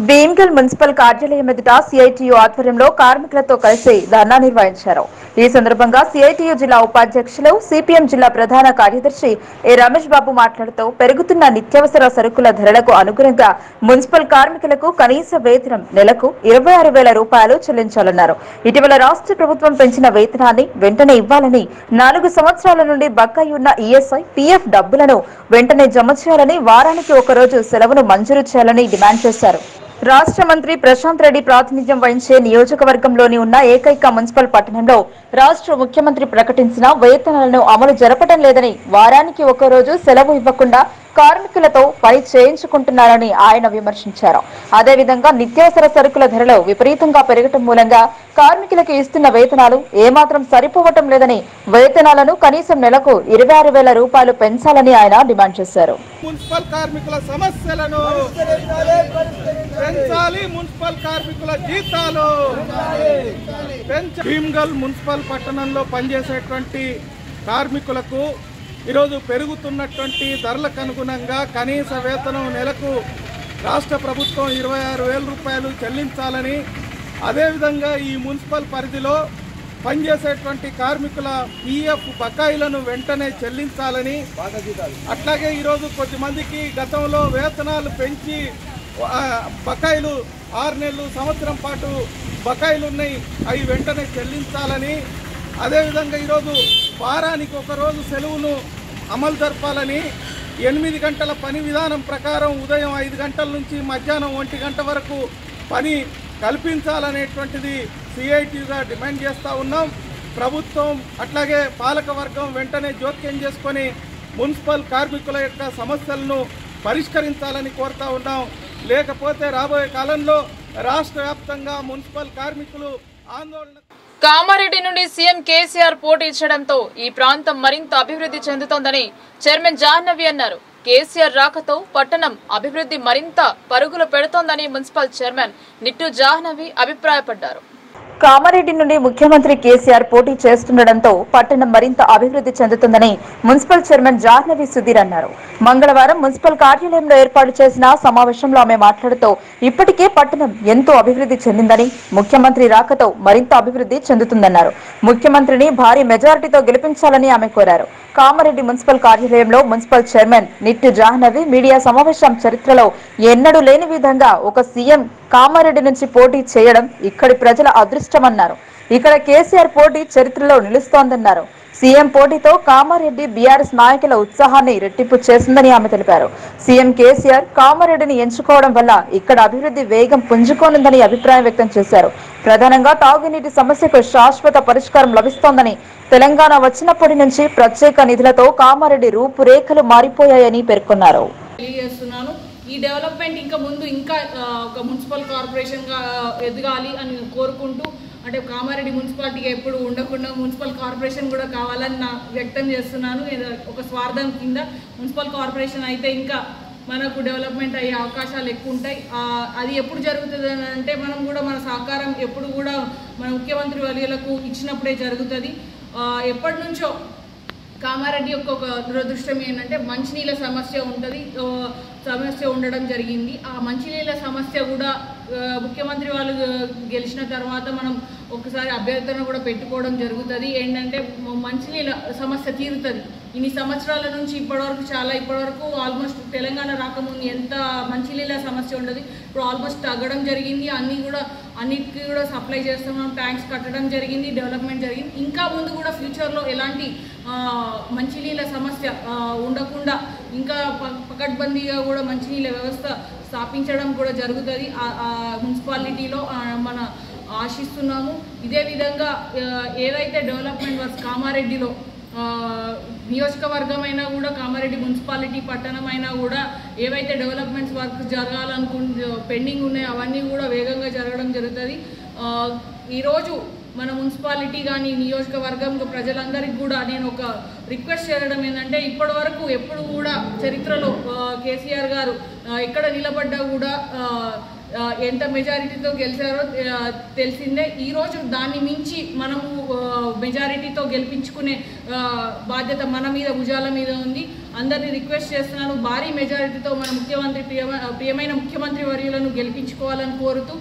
భీమ్గల్ మున్సిపల్ కార్యాలయం ఎదుట సిఐటియు ఆధ్వర్యంలో కార్మికులతో కలిసి ధర్నా నిర్వహించారు. ఈ సందర్భంగా సిఐటియు జిల్లా ఉపాధ్యక్షులు, సిపిఎం జిల్లా ప్రధాన కార్యదర్శి ఏ రమేష్ బాబు మాట్లాడుతూ పెరుగుతున్న నిత్యావసర సరుకుల ధరలకు అనుగుణంగా మున్సిపల్ కార్మికులకు కనీస వేతనం నెలకు 26,000 రూపాయలు చెల్లించాలన్నారు. ఇటీవల రాష్ట్ర ప్రభుత్వం పెంచిన వేతనాన్ని వెంటనే ఇవ్వాలని, 4 సంవత్సరాల నుండి బకాయి ఉన్న ఈఎస్ఐ, పిఎఫ్ డబ్బులను వెంటనే జమ చేయాలని, వారానికి 1 రోజు సెలవును మంజూరు చేయాలని డిమాండ్ చేశారు. రాష్ట్ర మంత్రి ప్రశాంత్ రెడ్డి ప్రాతినిధ్యం వహించే నియోజకవర్గంలోని ఉన్న ఏకైక మున్సిపల్ పట్టణంలో రాష్ట్ర ముఖ్యమంత్రి ప్రకటించిన వేతనాలను అమలు జరపడం లేదని, వారానికి 1 రోజు సెలవు ఇవ్వకుండా కార్మికులతో పని చేయించుకుంటున్నారని ఆయన విమర్శించారు. అదేవిధంగా నిత్యావసర సరుకుల ధరలు విపరీతంగా పెరగటం మూలంగా కార్మికులకు ఇస్తున్న వేతనాలు ఏమాత్రం సరిపోవటం లేదని, వేతనాలను కనీసం నెలకు 26,000 రూపాయలు పెంచాలని ఆయన డిమాండ్ చేశారు. మున్సిపల్ కార్మికుల సమస్యలను పెంచాలి, మున్సిపల్ కార్మికుల జీతాలు భీమ్గల్ మున్సిపల్ పట్టణంలో పనిచేసేటువంటి కార్మికులకు ఈరోజు పెరుగుతున్నటువంటి ధరలకు అనుగుణంగా కనీస వేతనం నెలకు రాష్ట్ర ప్రభుత్వం 26,000 రూపాయలు చెల్లించాలని, అదేవిధంగా ఈ మున్సిపల్ పరిధిలో పనిచేసేటువంటి కార్మికుల పిఎఫ్ బకాయిలను వెంటనే చెల్లించాలని, అట్లాగే ఈరోజు కొద్దిమందికి గతంలో వేతనాలు పెంచి బకాయిలు 6 నెలలు సంవత్సరం పాటు బకాయిలు ఉన్నాయి, అవి వెంటనే చెల్లించాలని, అదేవిధంగా ఈరోజు వారానికి ఒక రోజు సెలవును అమలు జరపాలని, 8 గంటల పని విధానం ప్రకారం ఉదయం 5 గంటల నుంచి మధ్యాహ్నం 1 గంట వరకు పని కల్పించాలనేటువంటిది సిఐటిగా డిమాండ్ చేస్తూ ఉన్నాం. ప్రభుత్వం అట్లాగే పాలక వర్గం వెంటనే జోక్యం చేసుకొని మున్సిపల్ కార్మికుల యొక్క సమస్యలను పరిష్కరించాలని కోరుతా ఉన్నాం. లేకపోతే రాబోయే కాలంలో రాష్ట్ర వ్యాప్తంగా మున్సిపల్ కార్మికులు ఆందోళన. కామారెడ్డి నుండి సీఎం కేసీఆర్ పోటీ చేయడంతో ఈ ప్రాంతం మరింత అభివృద్ధి చెందుతోందని చైర్మన్ జాహ్నవి అన్నారు. కేసీఆర్ రాకతో పట్టణం అభివృద్ధి మరింత పరుగులు పెడుతోందని మున్సిపల్ చైర్మన్ నిట్టు జాహ్నవి అభిప్రాయపడ్డారు. కామారెడ్డి నుండి ముఖ్యమంత్రి కేసీఆర్ పోటీ చేస్తుండటంతో పట్టణం మరింత అభివృద్ధి చెందుతుందని మున్సిపల్ చైర్మన్ జాహ్నవి సుధీర్ అన్నారు. మంగళవారం మున్సిపల్ కార్యాలయంలో ఏర్పాటు చేసిన సమావేశంలో ఆమె మాట్లాడుతూ ఇప్పటికే పట్టణం ఎంతో అభివృద్ధి చెందిందని, ముఖ్యమంత్రి రాకతో మరింత అభివృద్ధి చెందుతుందన్నారు. ముఖ్యమంత్రిని భారీ మెజారిటీతో గెలిపించాలని ఆమె కోరారు. కామారెడ్డి మున్సిపల్ కార్యాలయంలో మున్సిపల్ చైర్మన్ నిట్టు జాహ్నవి మీడియా సమావేశం చరిత్రలో ఎన్నడూ లేని విధంగా ఒక సీఎం కామారెడ్డి నుంచి పోటీ చేయడం ఇక్కడి ప్రజల అదృష్టమన్నారు. ఇక్కడ కేసీఆర్ పోటీ చరిత్రలో నిలుస్తోందన్నారు. సీఎం పోటీతో కామారెడ్డి బీఆర్ఎస్ నాయకుల ఉత్సాహాన్ని రెట్టింపు చేసిందని ఆమె తెలిపారు. సీఎం కేసీఆర్ కామారెడ్డిని ఎంచుకోవడం వల్ల ఇక్కడ అభివృద్ధి వేగం పుంజుకోనుందని అభిప్రాయం వ్యక్తం చేశారు. ప్రధానంగా తాగునీటి సమస్యకు శాశ్వత పరిష్కారం లభిస్తోందని, తెలంగాణ వచ్చినప్పటి నుంచి ప్రత్యేక నిధులతో కామారెడ్డి రూపురేఖలు మారిపోయాయని పేర్కొన్నారు. ఈ డెవలప్మెంట్ ఇంకా ముందు ఇంకా ఒక మున్సిపల్ కార్పొరేషన్గా ఎదగాలి అని కోరుకుంటూ, అంటే కామారెడ్డి మున్సిపాలిటీగా ఎప్పుడు ఉండకుండా మున్సిపల్ కార్పొరేషన్ కూడా కావాలని నా వ్యక్తం చేస్తున్నాను. ఒక స్వార్థం కింద మున్సిపల్ కార్పొరేషన్ అయితే ఇంకా మనకు డెవలప్మెంట్ అయ్యే అవకాశాలు ఎక్కువ ఉంటాయి. అది ఎప్పుడు జరుగుతుంది అని అంటే మనం కూడా మన సహకారం ఎప్పుడు కూడా మన ముఖ్యమంత్రి వర్యులకు ఇచ్చినప్పుడే జరుగుతుంది. ఎప్పటి నుంచో కామారెడ్డి యొక్క ఒక దురదృష్టం ఏంటంటే మంచినీళ్ళ సమస్య ఉండడం జరిగింది. ఆ మంచినీళ్ళ సమస్య కూడా ముఖ్యమంత్రి వాళ్ళు గెలిచిన తర్వాత మనం ఒకసారి అభ్యర్థన కూడా పెట్టుకోవడం జరుగుతుంది. ఏంటంటే మంచినీళ్ళ సమస్య తీరుతుంది. ఇన్ని సంవత్సరాల నుంచి ఇప్పటివరకు ఆల్మోస్ట్ తెలంగాణ రాకముందు ఎంత మంచినీళ్ళ సమస్య ఉండదు, ఇప్పుడు ఆల్మోస్ట్ తగ్గడం జరిగింది. అన్నిటికీ కూడా సప్లై చేస్తున్నాం, ట్యాంక్స్ కట్టడం జరిగింది, డెవలప్మెంట్ జరిగింది. ఇంకా ముందు కూడా ఫ్యూచర్లో ఎలాంటి మంచినీళ్ళ సమస్య ఉండకుండా ఇంకా పకడ్బందీగా కూడా మంచినీళ్ళ వ్యవస్థ స్థాపించడం కూడా జరుగుతుంది మున్సిపాలిటీలో మన ఆశిస్తున్నాము. ఇదే విధంగా ఏదైతే డెవలప్మెంట్ వర్క్స్ కామారెడ్డిలో నియోజకవర్గమైనా కూడా కామారెడ్డి మున్సిపాలిటీ పట్టణం అయినా కూడా ఏవైతే డెవలప్మెంట్స్ వర్క్ పెండింగ్ ఉన్నాయో అవన్నీ కూడా వేగంగా జరగడం జరుగుతుంది. ఈరోజు మన మున్సిపాలిటీ కానీ నియోజకవర్గం ప్రజలందరికీ కూడా నేను ఒక రిక్వెస్ట్ చేయడం ఏంటంటే, ఇప్పటి వరకు ఎప్పుడు కూడా చరిత్రలో కేసీఆర్ గారు ఎక్కడ నిలబడ్డా కూడా ఎంత మెజారిటీతో గెలిచారో తెలిసిందే. ఈరోజు దాన్ని మించి మనము మెజారిటీతో గెలిపించుకునే బాధ్యత మన మీద భుజాల మీద ఉంది. అందరినీ రిక్వెస్ట్ చేస్తున్నాను, భారీ మెజారిటీతో మన ప్రియమైన ముఖ్యమంత్రి వర్యులను గెలిపించుకోవాలని కోరుతూ,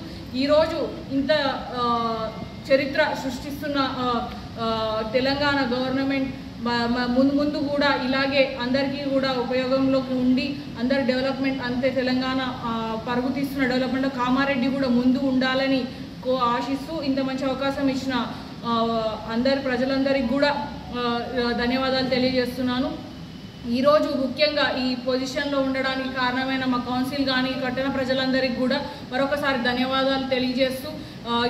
ఈరోజు ఇంత చరిత్ర సృష్టిస్తున్న తెలంగాణ గవర్నమెంట్ ముందు కూడా ఇలాగే అందరికీ కూడా ఉపయోగంలోకి ఉండి అందరి డెవలప్మెంట్ అంతే తెలంగాణ పరుగు తీస్తున్న డెవలప్మెంట్లో కామారెడ్డి కూడా ముందు ఉండాలని ఆశిస్తూ ఇంత మంచి అవకాశం ఇచ్చిన ప్రజలందరికీ కూడా ధన్యవాదాలు తెలియజేస్తున్నాను. ఈరోజు ముఖ్యంగా ఈ పొజిషన్లో ఉండడానికి కారణమైన మా కౌన్సిల్ కానీ పట్టణ ప్రజలందరికీ కూడా మరొకసారి ధన్యవాదాలు తెలియజేస్తూ,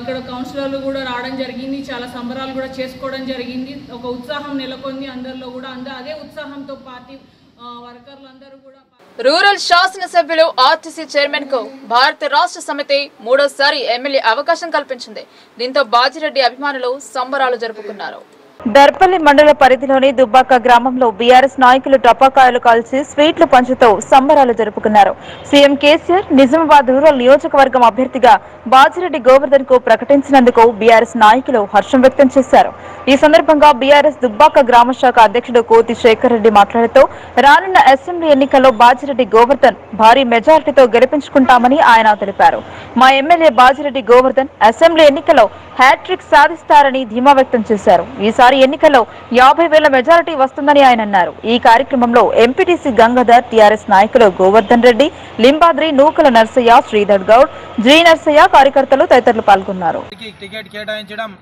ఇక్కడ కౌన్సిలర్లు కూడా రావడం జరిగింది, చాలా సంబరాలు కూడా చేసుకోవడం జరిగింది. ఒక ఉత్సాహం నెలకొంది అందరిలో కూడా. అదే ఉత్సాహంతో పార్టీ వర్కర్లందరూ కూడా రూరల్ శాసనసభ్యులు ఆర్టీసీ చైర్మన్ కు భారత రాష్ట్ర సమితి మూడోసారి ఎమ్మెల్యే అవకాశం కల్పించింది. దీంతో బాజిరెడ్డి అభిమానులు సంబరాలు జరుపుకున్నారు. దర్పల్లి మండల పరిధిలోని దుబ్బాక గ్రామంలో బీఆర్ఎస్ నాయకులు టపాకాయలు కాల్చి స్వీట్లు పంచుతో సంబరాలు జరుపుకున్నారు. సీఎం కేసీఆర్ నిజామాబాద్ రూరల్ నియోజకవర్గం అభ్యర్థిగా బాజిరెడ్డి గోవర్ధన్ కు ప్రకటించినందుకు బీఆర్ఎస్ నాయకులు హర్షం వ్యక్తం చేశారు. ఈ సందర్భంగా బీఆర్ఎస్ దుబ్బాక గ్రామ శాఖ అధ్యక్షుడు కోతి శేఖర్ రెడ్డి మాట్లాడుతూ రానున్న అసెంబ్లీ ఎన్నికల్లో బాజిరెడ్డి గోవర్ధన్ భారీ మెజారిటీతో గెలిపించుకుంటామని ఆయన తెలిపారు. మా ఎమ్మెల్యే బాజిరెడ్డి గోవర్ధన్ అసెంబ్లీ ఎన్నికల్లో హ్యాట్రిక్ సాధిస్తారని ధీమా వ్యక్తం చేశారు. ఈసారి ఎన్నికల్లో 50,000 మెజారిటీ వస్తుందని ఆయన అన్నారు. ఈ కార్యక్రమంలో ఎంపీటీసీ గంగాధర్, టీఆర్ఎస్ నాయకులు గోవర్ధన్ రెడ్డి, లింబాద్రి, నూకల నర్సయ్య, శ్రీధర్ గౌడ్, జీ నర్సయ్య కార్యకర్తలు తదితరులు పాల్గొన్నారు. టికెట్ కేటాయించడం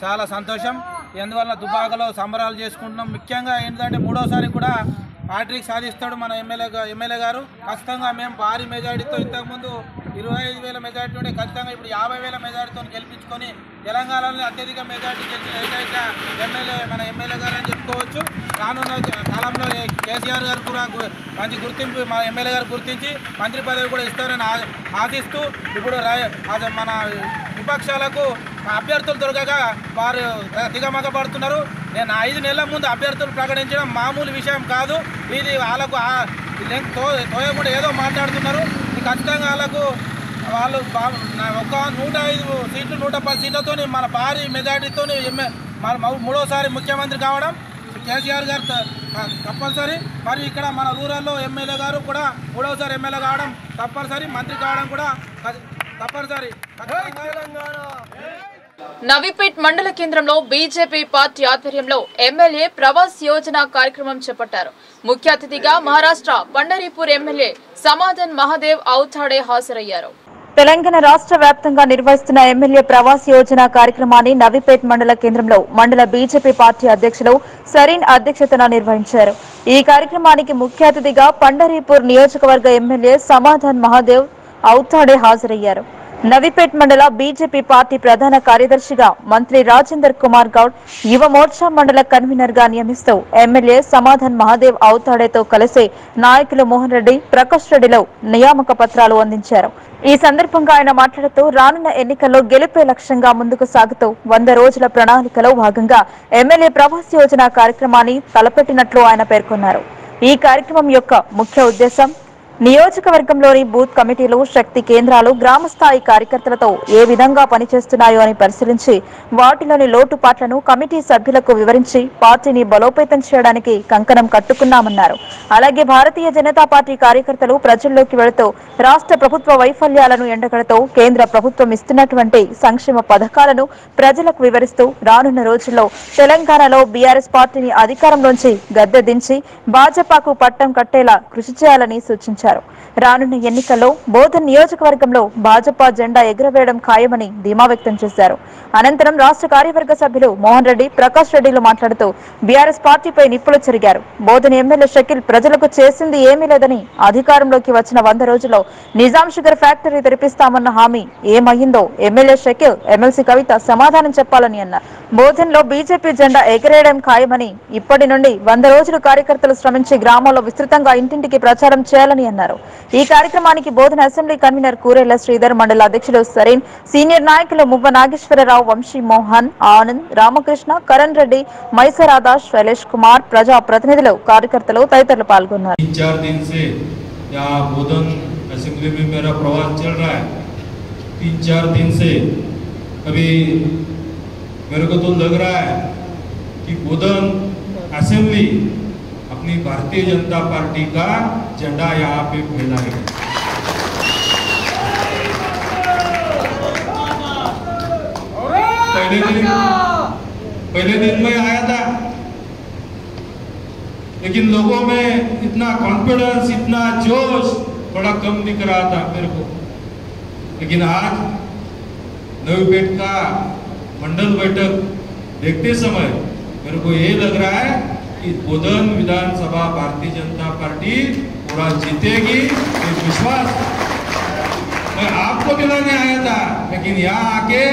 చాలా సంతోషం. ఎందువల్ల దుబ్బాకలో సంబరాలు చేసుకుంటున్నాం. ముఖ్యంగా ఏంటంటే మూడోసారి కూడా హ్యాట్రిక్ సాధిస్తాడు మన ఎమ్మెల్యే గారు. ఖచ్చితంగా మేము భారీ మెజారిటీతో ఇంతకుముందు 25,000 మెజారిటీ ఉంటే ఖచ్చితంగా ఇప్పుడు 50,000 మెజారిటీతో గెలిపించుకొని తెలంగాణలో అత్యధిక మెజారిటీ గెలిచిన ఏకైక ఎమ్మెల్యే మన ఎమ్మెల్యే గారు అని చెప్పుకోవచ్చు. రానున్న కాలంలో కేసీఆర్ గారు కూడా మంచి గుర్తింపు మా ఎమ్మెల్యే గారు గుర్తించి మంత్రి పదవి కూడా ఇస్తారని ఆశిస్తూ ఇప్పుడు మన విపక్షాలకు అభ్యర్థులు దొరకగా వారు దిగమగపడుతున్నారు. నేను 5 నెలల ముందు అభ్యర్థులు ప్రకటించడం మామూలు విషయం కాదు. ఇది వాళ్ళకు తోయకుండా ఏదో మాట్లాడుతున్నారు. ఖచ్చితంగా వాళ్ళు ఒక 105 సీట్లు 110 సీట్లతో మన భారీ మెజార్టీతో మూడోసారి ముఖ్యమంత్రి కావడం కేసీఆర్ గారు తప్పనిసరి. మరి ఇక్కడ మన రూరల్లో ఎమ్మెల్యే గారు కూడా మూడోసారి ఎమ్మెల్యే కావడం తప్పనిసరి, మంత్రి కావడం కూడా తప్పనిసరి. నవీపేట్ మండల కేంద్రంలో బీజేపీ పార్టీ ఆధ్వర్యంలో ఎమ్మెల్యే ప్రవాస్ యోజన కార్యక్రమం చేపట్టారు. ముఖ్య అతిథిగా మహారాష్ట్ర పండరీపూర్ ఎమ్మెల్యే సమాధాన్ మహాదేవ్ ఔతాడే హాజరయ్యారు. తెలంగాణ రాష్ట్ర వ్యాప్తంగా నిర్వహిస్తున్న ఎమ్మెల్యే ప్రవాస్ యోజన కార్యక్రమాన్ని నవీపేట్ మండల కేంద్రంలో మండల బీజేపీ పార్టీ అధ్యక్షులు సరీన్ అధ్యక్షతన నిర్వహించారు. ఈ కార్యక్రమానికి ముఖ్య అతిథిగా పండరీపూర్ నియోజకవర్గ ఎమ్మెల్యే సమాధాన్ మహాదేవ్ ఔతాడే హాజరయ్యారు. నవీపేట్ మండల బీజేపీ పార్టీ ప్రధాన కార్యదర్శిగా మంత్రి రాజేందర్ కుమార్ గౌడ్, యువ మోర్చా మండల కన్వీనర్ గా నియమిస్తూ ఎమ్మెల్యే సమాధాన్ మహాదేవ్ ఔతాడేతో కలిసి నాయకులు మోహన్ రెడ్డి, ప్రకాష్ రెడ్డిలో నియామక పత్రాలు అందించారు. ఈ సందర్భంగా ఆయన మాట్లాడుతూ రానున్న ఎన్నికల్లో గెలిపే లక్ష్యంగా ముందుకు సాగుతూ 100 రోజుల ప్రణాళికలో భాగంగా ఎమ్మెల్యే ప్రవాస్ యోజన కార్యక్రమాన్ని తలపెట్టినట్లు ఆయన పేర్కొన్నారు. ఈ కార్యక్రమం యొక్క ముఖ్య ఉద్దేశం నియోజకవర్గంలోని బూత్ కమిటీలు, శక్తి కేంద్రాలు గ్రామ స్థాయి కార్యకర్తలతో ఏ విధంగా పనిచేస్తున్నాయో అని పరిశీలించి వాటిలోని లోటుపాట్లను కమిటీ సభ్యులకు వివరించి పార్టీని బలోపేతం చేయడానికి కంకణం కట్టుకున్నామన్నారు. అలాగే భారతీయ జనతా పార్టీ కార్యకర్తలు ప్రజల్లోకి వెళుతూ రాష్ట్ర ప్రభుత్వ వైఫల్యాలను ఎండగడుతూ కేంద్ర ప్రభుత్వం ఇస్తున్నటువంటి సంక్షేమ పథకాలను ప్రజలకు వివరిస్తూ రానున్న రోజుల్లో తెలంగాణలో బీఆర్ఎస్ పార్టీని అధికారంలోంచి గద్దె దించి భాజపాకు పట్టం కట్టేలా కృషి చేయాలని సూచించారు. రానున్న ఎన్నికల్లో బోధన్ నియోజకవర్గంలో భాజపా జెండా ఎగురవేయడం ఖాయమని ధీమా వ్యక్తం చేశారు. అనంతరం రాష్ట్ర కార్యవర్గ సభ్యులు మోహన్ రెడ్డి, ప్రకాష్ రెడ్డిలు మాట్లాడుతూ బీఆర్ఎస్ పార్టీపై నిప్పులు చెరిగారు. బోధన్ ఎమ్మెల్యే షకీల్ ప్రజలకు చేసింది ఏమీ లేదని, అధికారంలోకి వచ్చిన 100 రోజుల్లో నిజాం షుగర్ ఫ్యాక్టరీ తెరిపిస్తామన్న హామీ ఏమయ్యిందో ఎమ్మెల్యే షకీల్, ఎమ్మెల్సీ కవిత సమాధానం చెప్పాలని అన్నారు. బోధన్ లో బీజేపీ జెండా ఎగరేయడం ఖాయమని, ఇప్పటి నుండి 100 రోజులు కార్యకర్తలు శ్రమించి గ్రామాల్లో విస్తృతంగా ఇంటింటికి ప్రచారం చేయాలని అన్నారు. ఈ కార్యక్రమానికి బోధన అసెంబ్లీ కన్వీనర్ కూరేళ్ల శ్రీధర్, మండల అధ్యక్షులు సరీన్, సీనియర్ నాయకులు మువ్వ నాగేశ్వరరావు, వంశీ మోహన్, ఆనంద్, రామకృష్ణ, కరణ్ రెడ్డి, మైసరాదా, శైలేష్ కుమార్, ప్రజా ప్రతినిధులు, కార్యకర్తలు తదితరులు పాల్గొన్నారు. 3-4 दिन से यहाँ बोधन असेंबली में मेरा प्रवास चल रहा है. 3-4 दिन से अभी मेरे को तो लग रहा है कि बोधन असेंबली अपनी भारतीय जनता पार्टी का झंडा यहाँ पे फहराएगा. पहले दिन में आया था, लेकिन लोगों में इतना कॉन्फिडेंस, इतना जोश थोड़ा कम दिख रहा था मेरे को. लेकिन आज नवीपेट का मंडल बैठक देखते समय मेरे को ये लग रहा है कि बोधन विधानसभा भारतीय जनता पार्टी पूरा जीतेगी. ये विश्वास मैं आपको दिलाने आया था, लेकिन यहाँ आके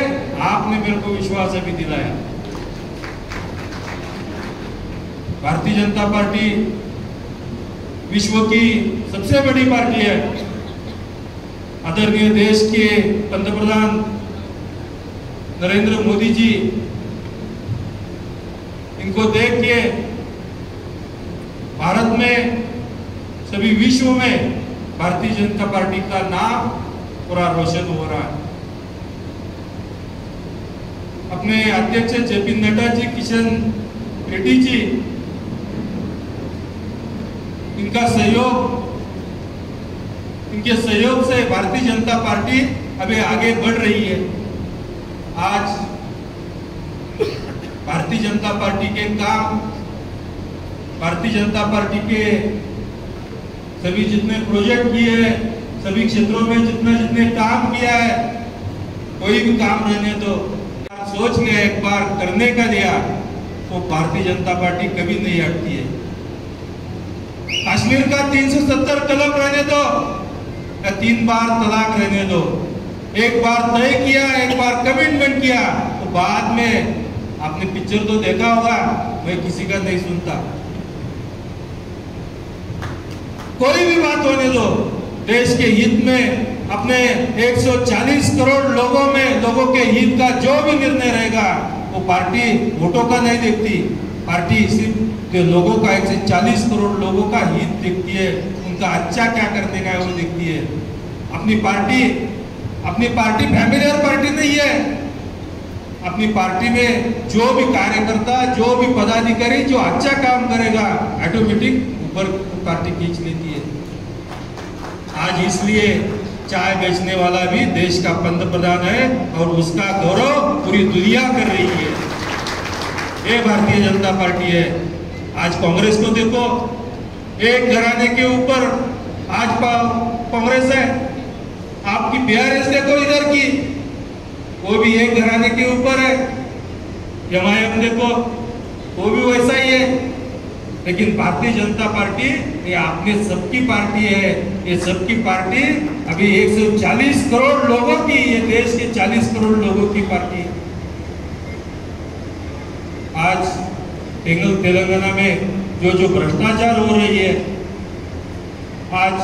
आपने मेरे को विश्वास अभी दिलाया. भारतीय जनता पार्टी विश्व की सबसे बड़ी पार्टी है। आदरणीय देश के पंतप्रधान नरेंद्र मोदी जी, इनको देख के भारत में सभी विश्व में भारतीय जनता पार्टी का नाम पूरा रोशन हो रहा है। अपने अध्यक्ष जेपी नड्डा जी, किशन रेड्डी जी, इनका सहयोग, इनके सहयोग से भारतीय जनता पार्टी अभी आगे बढ़ रही है। आज भारतीय जनता पार्टी के काम, भारतीय जनता पार्टी के सभी जितने प्रोजेक्ट किए हैं, सभी क्षेत्रों में जितने काम किया है, कोई भी काम रहने तो सोच के एक बार करने का दिया तो भारतीय जनता पार्टी कभी नहीं हटती है। कश्मीर का 370 कलम रहने दो या 3 बार तलाक रहने दो, एक बार तय किया, एक बार कमिटमेंट किया तो बाद में आपने पिक्चर तो देखा होगा, मैं किसी का नहीं सुनता। कोई भी बात होने दो, देश के हित में अपने 140 करोड़ लोगों के हित का जो भी निर्णय रहेगा वो पार्टी वोटों का नहीं देखती। पार्टी सिर्फ लोगों का 140 करोड़ लोगों का हित देखती है, उनका अच्छा क्या करने का है वो देखती है। अपनी पार्टी फैमिलियर पार्टी नहीं है। अपनी पार्टी में जो भी कार्यकर्ता, जो भी पदाधिकारी जो अच्छा काम करेगा, ऑटोमेटिक ऊपर पार्टी खींच लेती है। आज इसलिए चाय बेचने वाला भी देश का पंतप्रधान है और उसका गौरव पूरी दुनिया कर रही है। ये भारतीय जनता पार्टी है। आज कांग्रेस को देखो, एक घराने के ऊपर आज कांग्रेस है। आपकी बीआरएस देखो इधर की, वो भी एक घराने के ऊपर है। एमआईएम देखो, वो भी वैसा ही है। लेकिन भारतीय जनता पार्टी ये आपने सबकी पार्टी है। ये सबकी पार्टी अभी 140 करोड़ लोगों की, ये देश के 40 करोड़ लोगों की पार्टी है। आज तेलंगाना में जो भ्रष्टाचार हो रही है, आज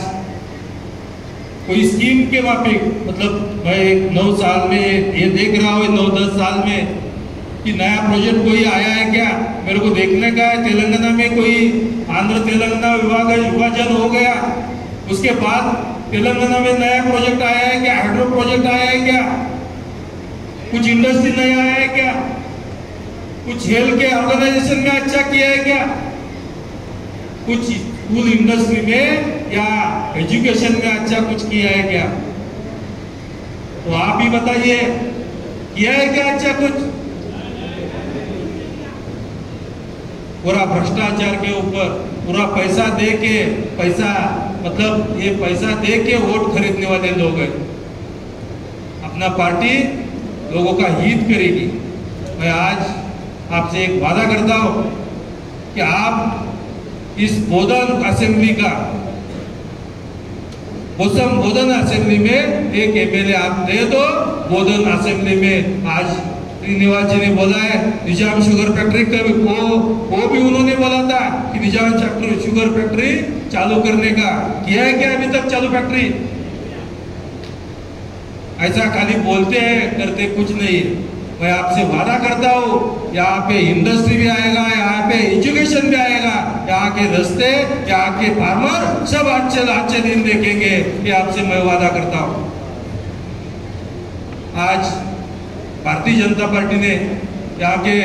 कोई स्कीम के माफिक, मतलब मैं 9 साल में ये देख रहा हूँ, 9-10 साल में कि नया प्रोजेक्ट कोई आया है क्या, मेरे को देखने का है। तेलंगाना में कोई आंध्र तेलंगाना विभाजन हो गया, उसके बाद तेलंगाना में नया प्रोजेक्ट आया है क्या, हाइड्रो प्रोजेक्ट आया है क्या, कुछ इंडस्ट्री नया आया है क्या, कुछ हेल्थ के ऑर्गेनाइजेशन में अच्छा किया है क्या, कुछ स्कूल इंडस्ट्री में या एजुकेशन में अच्छा कुछ किया है क्या? तो आप ही बताइए, किया है क्या अच्छा कुछ? पूरा भ्रष्टाचार के ऊपर, पूरा पैसा दे के, मतलब ये पैसा दे के वोट खरीदने वाले लोग हैं। अपना पार्टी लोगों का हित करेगी। मैं आज आपसे एक वादा करता हूं कि आप इस बोधन असेंबली में एक एमएलए आप दे दो। बोधन असेंबली में आज श्रीनिवास जी ने बोला है निजाम शुगर फैक्ट्री का वो भी उन्होंने बोला था कि निजाम शुगर फैक्ट्री चालू करने का किया है क्या अभी तक चालू फैक्ट्री? ऐसा खाली बोलते हैं, करते कुछ नहीं है। मैं आपसे वादा करता हूँ, यहाँ पे इंडस्ट्री भी आएगा, यहाँ पे एजुकेशन भी आएगा, यहाँ के रास्ते, यहाँ के फार्मर सब अच्छे दिन देखेंगे, ये आपसे मैं वादा करता हूँ। आज भारतीय जनता पार्टी ने यहाँ के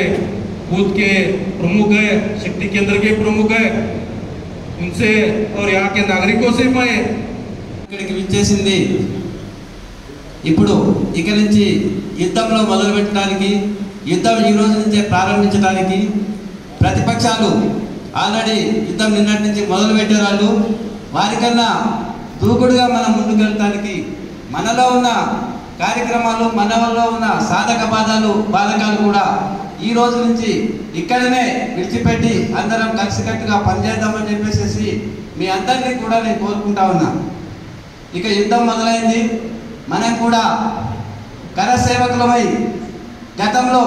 बूथ के प्रमुख है, शक्ति केंद्र के प्रमुख है, उनसे और यहाँ के नागरिकों से मैं ఇక్కడికి విచ్చేసింది ఇప్పుడు ఇక నుంచి యుద్ధంలో మొదలు పెట్టడానికి, యుద్ధం ఈ రోజు నుంచే ప్రారంభించడానికి ప్రతిపక్షాలు ఆల్రెడీ యుద్ధం నిన్నటి నుంచి మొదలు పెట్టారు. వారికన్నా దూకుడుగా మనం ముందుకు వెళ్ళడానికి మనలో ఉన్న కార్యక్రమాలు, మనలో ఉన్న సాధక బాధకాలు కూడా ఈ రోజు నుంచి ఇక్కడనే విడిచిపెట్టి అందరం కలిసికట్టుగా పనిచేద్దామని చెప్పేసి మీ అందరినీ కూడా నేను కోరుకుంటా ఉన్నా. ఇక యుద్ధం మొదలైంది. మనం కూడా కరసేవకులమై గతంలో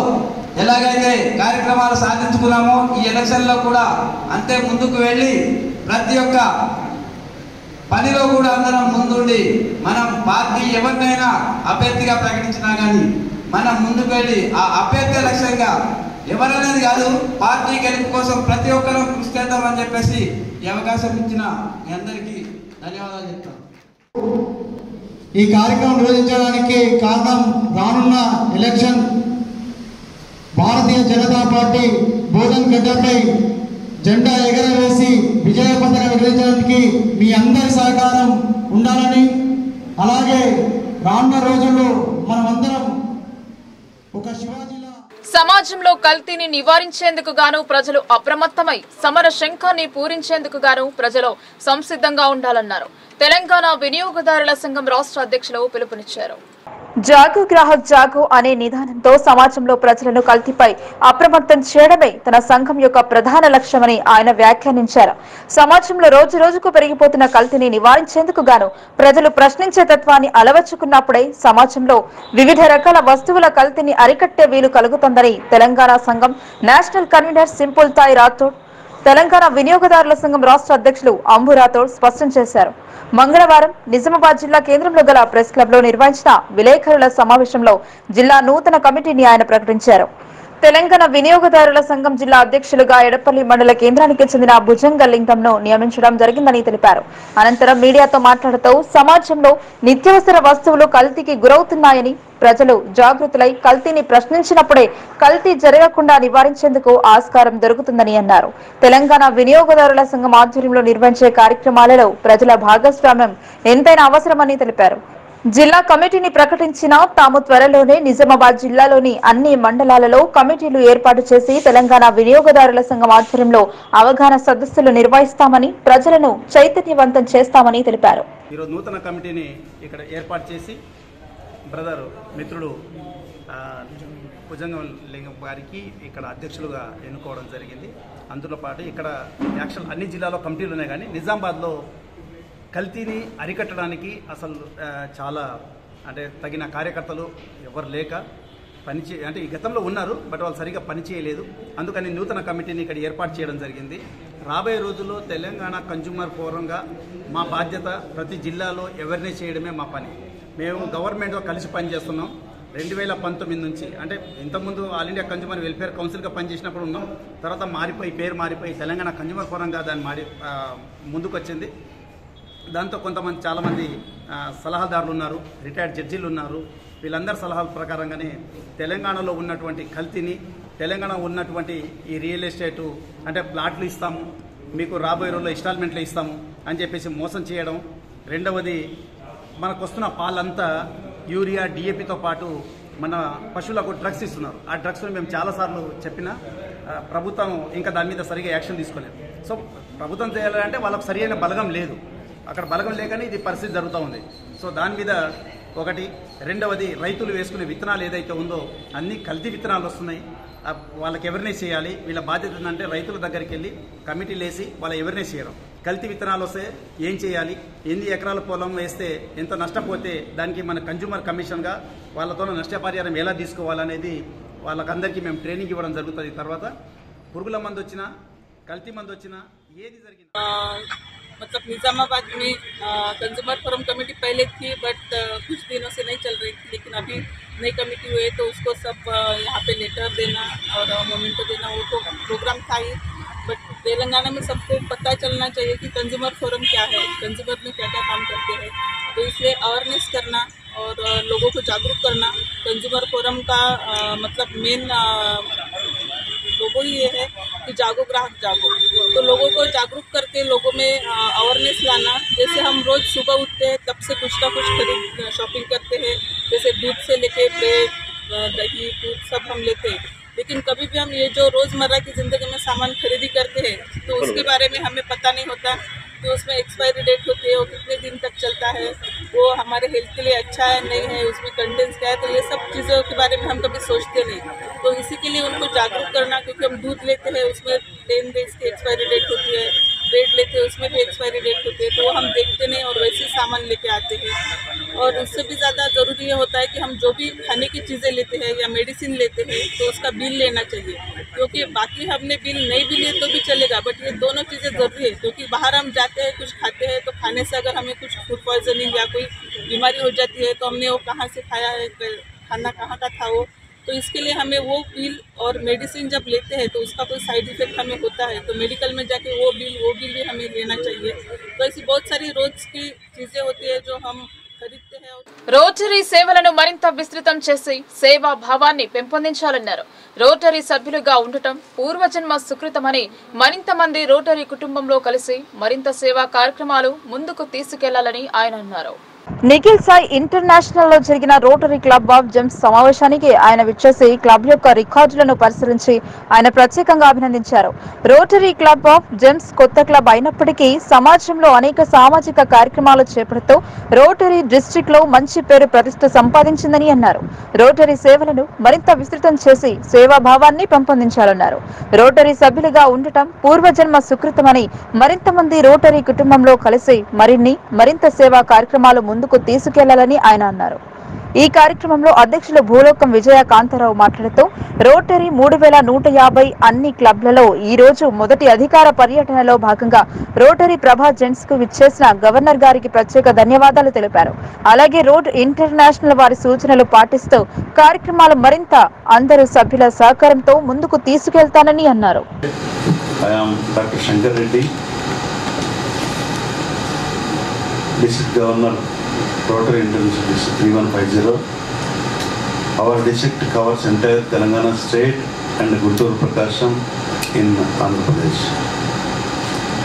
ఎలాగైతే కార్యక్రమాలు సాధించుకున్నామో ఈ ఎలక్షన్లో కూడా అంతే ముందుకు వెళ్ళి ప్రతి ఒక్క పనిలో కూడా అందరం ముందుండి మనం పార్టీ ఎవరినైనా అభ్యర్థిగా ప్రకటించినా కానీ మనం ముందుకు వెళ్ళి ఆ అభ్యర్థి లక్ష్యంగా ఎవరనేది కాదు పార్టీ గెలుపు కోసం ప్రతి ఒక్కరూ కృషి చేద్దామని చెప్పేసి ఈ అవకాశం ఇచ్చిన మీ అందరికీ ధన్యవాదాలు చెప్తాను. ఈ కార్యక్రమం నిర్వహించడానికి కారణం రానున్న ఎలక్షన్ భారతీయ జనతా పార్టీ బోధన్ గడ్డపై జెండా ఎగరవేసి విజయ పతాకం నిర్వహించడానికి మీ అందరి సహకారం ఉండాలని, అలాగే రానున్న రోజుల్లో మనమందరం ఒక శివాజీలా సమాజంలో కల్తీని నివారించేందుకు గాను ప్రజలు అప్రమత్తమై సమర శంఖాన్ని పూరించేందుకు గాను ప్రజలు సంసిద్ధంగా ఉండాలన్నారు. తెలంగాణ వినియోగదారుల సంఘం రాష్ట్ర అధ్యక్షులు పిలుపునిచ్చారు. జాగో గ్రాహక్ జాగో అనే నిదానంతో సమాజంలో ప్రజలను కల్తీపై అప్రమత్తం చేయడమే తన సంఘం యొక్క ప్రధాన లక్ష్యమని ఆయన వ్యాఖ్యానించారు. సమాజంలో రోజు రోజుకు పెరిగిపోతున్న కల్తీని నివారించేందుకు గాను ప్రజలు ప్రశ్నించే తత్వాన్ని అలవర్చుకున్నప్పుడే సమాజంలో వివిధ రకాల వస్తువుల కల్తీని అరికట్టే వీలు కలుగుతుందని తెలంగాణ సంఘం నేషనల్ కన్వీనర్ సింపుల్ తాయి రాథోడ్, తెలంగాణ వినియోగదారుల సంఘం రాష్ట్ర అధ్యక్షులు అంబు రాథోడ్ స్పష్టం చేశారు. మంగళవారం నిజామాబాద్ జిల్లా కేంద్రంలో గల ప్రెస్ క్లబ్ లో నిర్వహించిన విలేకరుల సమావేశంలో జిల్లా నూతన కమిటీని ఆయన ప్రకటించారు. తెలంగాణ వినియోగదారుల సంఘం జిల్లా అధ్యక్షులుగా ఎడపల్లి మండల కేంద్రానికి చెందిన భుజంగలింగంను నియమించడం జరిగిందని తెలిపారు. అనంతరం మీడియాతో మాట్లాడుతూ సమాజంలో నిత్యావసర వస్తువులు కల్తీకి గురవుతున్నాయని, ప్రజలు జాగృతులై కల్తీని ప్రశ్నించినప్పుడే కల్తీ జరగకుండా నివారించేందుకు ఆస్కారం దొరుకుతుందని అన్నారు. తెలంగాణ వినియోగదారుల సంఘం ఆధ్వర్యంలో నిర్వహించే కార్యక్రమాలలో ప్రజల భాగస్వామ్యం ఎంతైనా అవసరమని తెలిపారు. జిల్లా కమిటీని ప్రకటించిన తాము త్వరలోనే నిజామాబాద్ జిల్లాలోని అన్ని మండలాలలో కమిటీలు ఏర్పాటు చేసి తెలంగాణ వినియోగదారుల సంఘం ఆధ్వర్యంలో అవగాహన సదస్సులు నిర్వహిస్తామని, ప్రజలను చైతన్యవంతం చేస్తామని తెలిపారు. ఈరోజు నూతన కమిటీని ఇక్కడ ఏర్పాటు చేసి బ్రదర్ మిత్రుడు భుజంగలింగం గారికి ఇక్కడ అధ్యక్షులుగా ఎన్నుకోవడం జరిగింది. అందులో పాటు ఇక్కడ యాక్చువల్ అన్ని జిల్లాలో కమిటీలు ఉన్నాయి, కానీ నిజామాబాద్లో కల్తీని అరికట్టడానికి అసలు చాలా అంటే తగిన కార్యకర్తలు ఎవరు లేక అంటే ఈ గతంలో ఉన్నారు, బట్ వాళ్ళు సరిగా పనిచేయలేదు. అందుకని నూతన కమిటీని ఇక్కడ ఏర్పాటు చేయడం జరిగింది. రాబోయే రోజుల్లో తెలంగాణ కన్జ్యూమర్ ఫోరంగా మా బాధ్యత ప్రతి జిల్లాలో అవేర్నెస్ చేయడమే మా పని. మేము గవర్నమెంట్తో కలిసి పనిచేస్తున్నాం. 2019 నుంచి అంటే ఇంతకుముందు ఆల్ ఇండియా కన్జ్యూమర్ వెల్ఫేర్ కౌన్సిల్గా పనిచేసినప్పుడు ఉన్నాం. తర్వాత పేరు మారిపోయి తెలంగాణ కన్జ్యూమర్ ఫోరంగా దాన్ని ముందుకు వచ్చింది. దాంతో కొంతమంది చాలామంది సలహాదారులు ఉన్నారు, రిటైర్డ్ జడ్జీలు ఉన్నారు. వీళ్ళందరి సలహాల ప్రకారంగానే తెలంగాణలో ఉన్నటువంటి కల్తీని, తెలంగాణ ఉన్నటువంటి ఈ రియల్ ఎస్టేటు అంటే ప్లాట్లు ఇస్తాము, మీకు రాబోయే రోజుల్లో ఇన్స్టాల్మెంట్లు ఇస్తాము అని చెప్పేసి మోసం చేయడం. రెండవది, మనకు వస్తున్న పాలంతా యూరియా, డిఏపితో పాటు మన పశువులకు డ్రగ్స్ ఇస్తున్నారు. ఆ డ్రగ్స్ని మేము చాలాసార్లు చెప్పినా ప్రభుత్వం ఇంకా దాని మీద సరిగా యాక్షన్ తీసుకోలేదు. సో ప్రభుత్వం చేయాలంటే వాళ్ళకు సరి అయిన బలగం లేదు, అక్కడ బలగం లేకనే ఇది పరిస్థితి జరుగుతూ ఉంది. సో దాని మీద ఒకటి. రెండవది, రైతులు వేసుకునే విత్తనాలు ఏదైతే ఉందో అన్ని కల్తీ విత్తనాలు వస్తున్నాయి. వాళ్ళకి అవేర్నెస్ చేయాలి. వీళ్ళ బాధ్యత ఏంటంటే రైతుల దగ్గరికి వెళ్ళి కమిటీలు వేసి వాళ్ళ అవేర్నెస్ చేయడం. కల్తీ విత్తనాలు వస్తే ఏం చేయాలి, ఎన్ని ఎకరాల పొలం వేస్తే ఎంత నష్టపోతే దానికి మన కన్జ్యూమర్ కమిషన్గా వాళ్ళతో నష్టపరిహారం ఎలా తీసుకోవాలనేది వాళ్ళకందరికీ మేము ట్రైనింగ్ ఇవ్వడం జరుగుతుంది. తర్వాత పురుగుల మందు వచ్చినా, కల్తీ మందు వచ్చినా ఏది జరిగింది मतलब निज़ामाबाद में कंज्यूमर फोरम कमेटी पहले थी, बट कुछ दिनों से नहीं चल रही थी. लेकिन अभी नई कमेटी हुई तो उसको सब यहाँ पे लेटर देना और मोमेंटो देना वो तो प्रोग्राम था ही. बट तेलंगाना में सबको पता चलना चाहिए कि कंज्यूमर फोरम क्या है, कंज्यूमर में क्या क्या काम करते हैं. तो इसलिए अवेयरनेस करना और लोगों को जागरूक करना. कंज्यूमर फोरम का मतलब मेन लोगो ही ये है कि जागो ग्राहक जागो. तो लोगों को जागरूक करके लोगों में अवेयरनेस लाना. जैसे हम रोज़ सुबह उठते हैं तब से कुछ ना कुछ खरीद शॉपिंग करते हैं, जैसे दूध से लेके ब्रेड, दही, दूध सब हम लेते हैं. लेकिन कभी भी हम ये जो रोज़मर्रा की ज़िंदगी में सामान खरीदी करते हैं तो उसके बारे में हमें पता नहीं होता कि उसमें एक्सपायरी डेट होती है, वो कितने दिन तक चलता है, वो हमारे हेल्थ के लिए अच्छा है नहीं है, उसमें कंटेंट्स क्या है. तो ये सब चीज़ों के बारे में हम कभी सोचते नहीं. तो इसी के लिए उनको जागरूक करना, क्योंकि हम दूध लेते हैं उसमें 10 डेज की एक्सपायरी डेट होती है, ब्रेड लेते हैं उसमें भी एक्सपायरी डेट होती है, तो वो हम देखते नहीं और वैसे सामान लेके आते हैं। और उससे भी ज़्यादा ज़रूरी ये होता है कि हम जो भी खाने की चीज़ें लेते हैं या मेडिसिन लेते हैं तो उसका बिल लेना चाहिए, क्योंकि बाकी हमने बिल नहीं भी लिए तो भी चलेगा, बट ये दोनों चीज़ें ज़रूरी है। क्योंकि बाहर हम जाते हैं कुछ खाते हैं तो खाने से अगर हमें कुछ फूड पॉइजनिंग या कोई बीमारी हो जाती है तो हमने वो कहाँ से खाया है, खाना कहाँ का था वो, तो इसके लिए हमें वो बिल और मेडिसिन जब लेते हैं तो उसका कोई साइड इफेक्ट हमें होता है तो मेडिकल में जाके वो बिल भी हमें लेना चाहिए। तो ऐसी बहुत सारी रोज की चीज़ें होती है जो हम खरीदते हैं। రోటరీ సేవలను మరింత విస్తృతం చేసి సేవా భావాన్ని పెంపొందించాలన్నారు. రోటరీ సభ్యులుగా ఉండటం పూర్వజన్మ సుకృతమని మరింత మంది రోటరీ కుటుంబంలో కలిసి మరింత సేవా కార్యక్రమాలు ముందుకు తీసుకెళ్లాలని ఆయన అన్నారు. నిఖిల్ సాయి ఇంటర్నేషనల్ లో జరిగిన రోటరీ క్లబ్ ఆఫ్ జెమ్స్ సమావేశానికి ఆయన విచ్చేసి క్లబ్ యొక్క రికార్డులను పరిశీలించి ఆయన ప్రత్యేకంగా అభినందించారు. రోటరీ క్లబ్ ఆఫ్ జెమ్స్ కొత్త క్లబ్ అయినప్పటికీ సమాజంలో అనేక సామాజిక కార్యక్రమాలు చేపడుతూ రోటరీ డిస్ట్రిక్ట్ లో మంచి పేరు ప్రతిష్ట సంపాదించిందని అన్నారు. రోటరీ సేవలను మరింత విస్తృతం చేసి సేవాభావాన్ని పెంపొందించాలన్నారు. రోటరీ సభ్యులుగా ఉండటం పూర్వజన్మ సుకృతమని మరింత మంది రోటరీ కుటుంబంలో కలిసి మరింత సేవా కార్యక్రమాలు ముందుకు తీసుకెళ్లాలని ఆయన అన్నారు. ఈ కార్యక్రమంలో అధ్యక్షులు భూలోకం విజయ కాంతారావు మాట్లాడుతూ రోటరీ 3150 అన్ని క్లబ్లలో ఈ రోజు మొదటి అధికార పర్యటనలో భాగంగా రోటరీ ప్రభా జెంట్స్ కు విచ్చేసిన గవర్నర్ గారికి ప్రత్యేక ధన్యవాదాలు తెలిపారు. అలాగే రోడ్ ఇంటర్నేషనల్ వారి సూచనలు పాటిస్తూ కార్యక్రమాలు మరింత అందరు సభ్యుల సహకారంతో ముందుకు తీసుకెళ్తానని అన్నారు. District Governor, Rotary International District 3150. Our district covers entire Telangana state and Guntur Prakasham in Andhra Pradesh.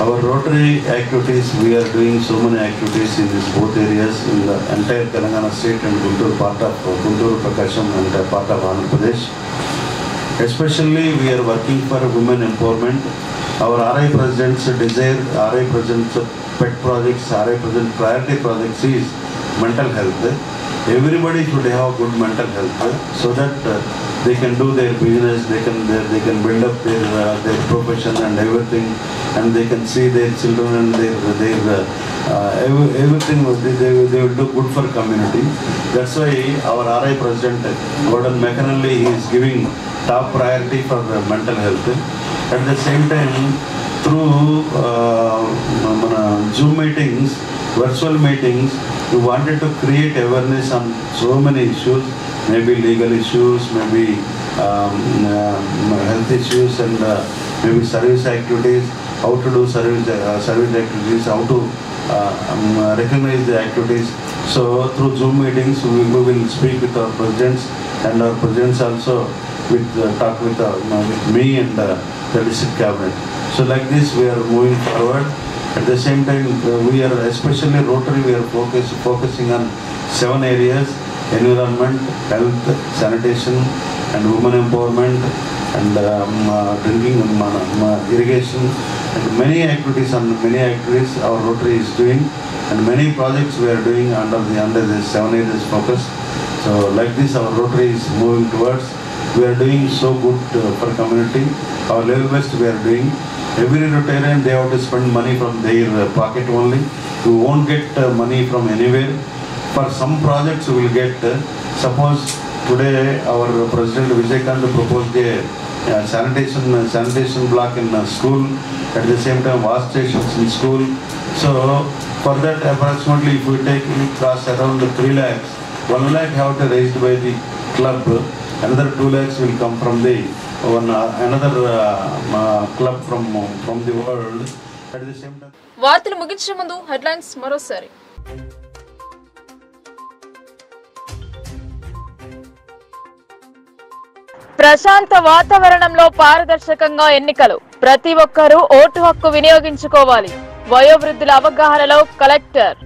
Our Rotary activities, we are doing so many activities in these both areas in the entire Telangana state and Guntur part of Guntur Prakasham and part of Andhra Pradesh. Especially we are working for women empowerment. Our RI President's desire, RI President's pet projects, RI President priority projects is mental health. Everybody should have good mental health so that they can do their business, they can build up their profession and everything, and they can see their children and their everything. They will do good for community. That's why our RI President Gordon McAnally is giving top priority for mental health. At the same time, through Zoom meetings, virtual meetings, we wanted to create awareness on so many issues, maybe legal issues, maybe health issues, and maybe service activities, how to do service activities, how to recognize the activities. So through Zoom meetings, we will speak with our presidents, and our presidents also talk with me and the district cabinet. So like this we are moving forward. At the same time we are, especially Rotary, we are focusing on 7 areas: environment, health, sanitation and women empowerment, and drinking, irrigation, and many activities our Rotary is doing, and many projects we are doing under this 7 areas focus. So like this our Rotary is moving towards. We are doing so good for community. Our level best we are doing. Every Rotarian, they have to spend money from their pocket only. We won't get money from anywhere. For some projects we will get. Suppose today our President Vijayakant proposed a sanitation block in school. At the same time, wash stations in school. So for that, approximately, if we take cost around 3 lakhs, 1 lakh have to raised by the club. Another 2 lakhs will come from the another club from the world. At the same time. వార్తలు ముగించే ముందు headlines మరోసారి. ప్రశాంత వాతావరణంలో పారదర్శకంగా ఎన్నికలు, ప్రతి ఒక్కరూ ఓటు హక్కు వినియోగించుకోవాలి. వయోవృద్ధుల అవగాహనలో కలెక్టర్.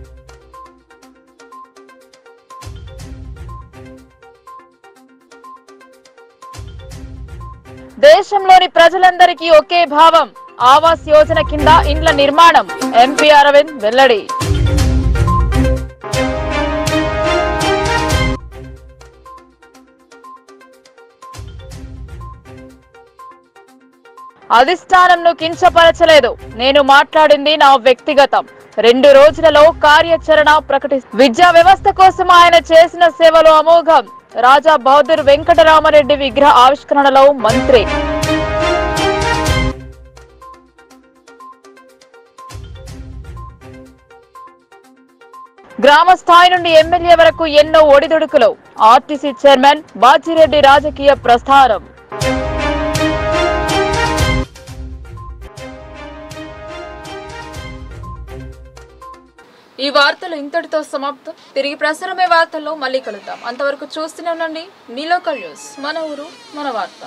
దేశంలోని ప్రజలందరికీ ఒకే భావం, ఆవాస్ యోజన కింద ఇండ్ల నిర్మాణం, ఎంపీ అరవింద్ వెల్లడి. అధిష్టానంను కించపరచలేదు. నేను మాట్లాడింది నా వ్యక్తిగతం. 2 రోజులలో కార్యాచరణ విద్యా వ్యవస్థ కోసం ఆయన చేసిన సేవలు అమోఘం. రాజా బహదూర్ వెంకటరామరెడ్డి విగ్రహ ఆవిష్కరణలో మంత్రి. గ్రామ స్థాయి నుండి ఎమ్మెల్యే వరకు ఎన్నో ఒడిదుడుకులు. ఆర్టీసీ చైర్మన్ బాజిరెడ్డి రాజకీయ ప్రస్థానం. ఈ వార్తలు ఇంతటితో సమాప్తం. తిరిగి ప్రసారమే వార్తల్లో మళ్ళీ కలుద్దాం. అంతవరకు చూస్తూనే ఉండండి మీ లోకల్ న్యూస్. మన ఊరు మన వార్త.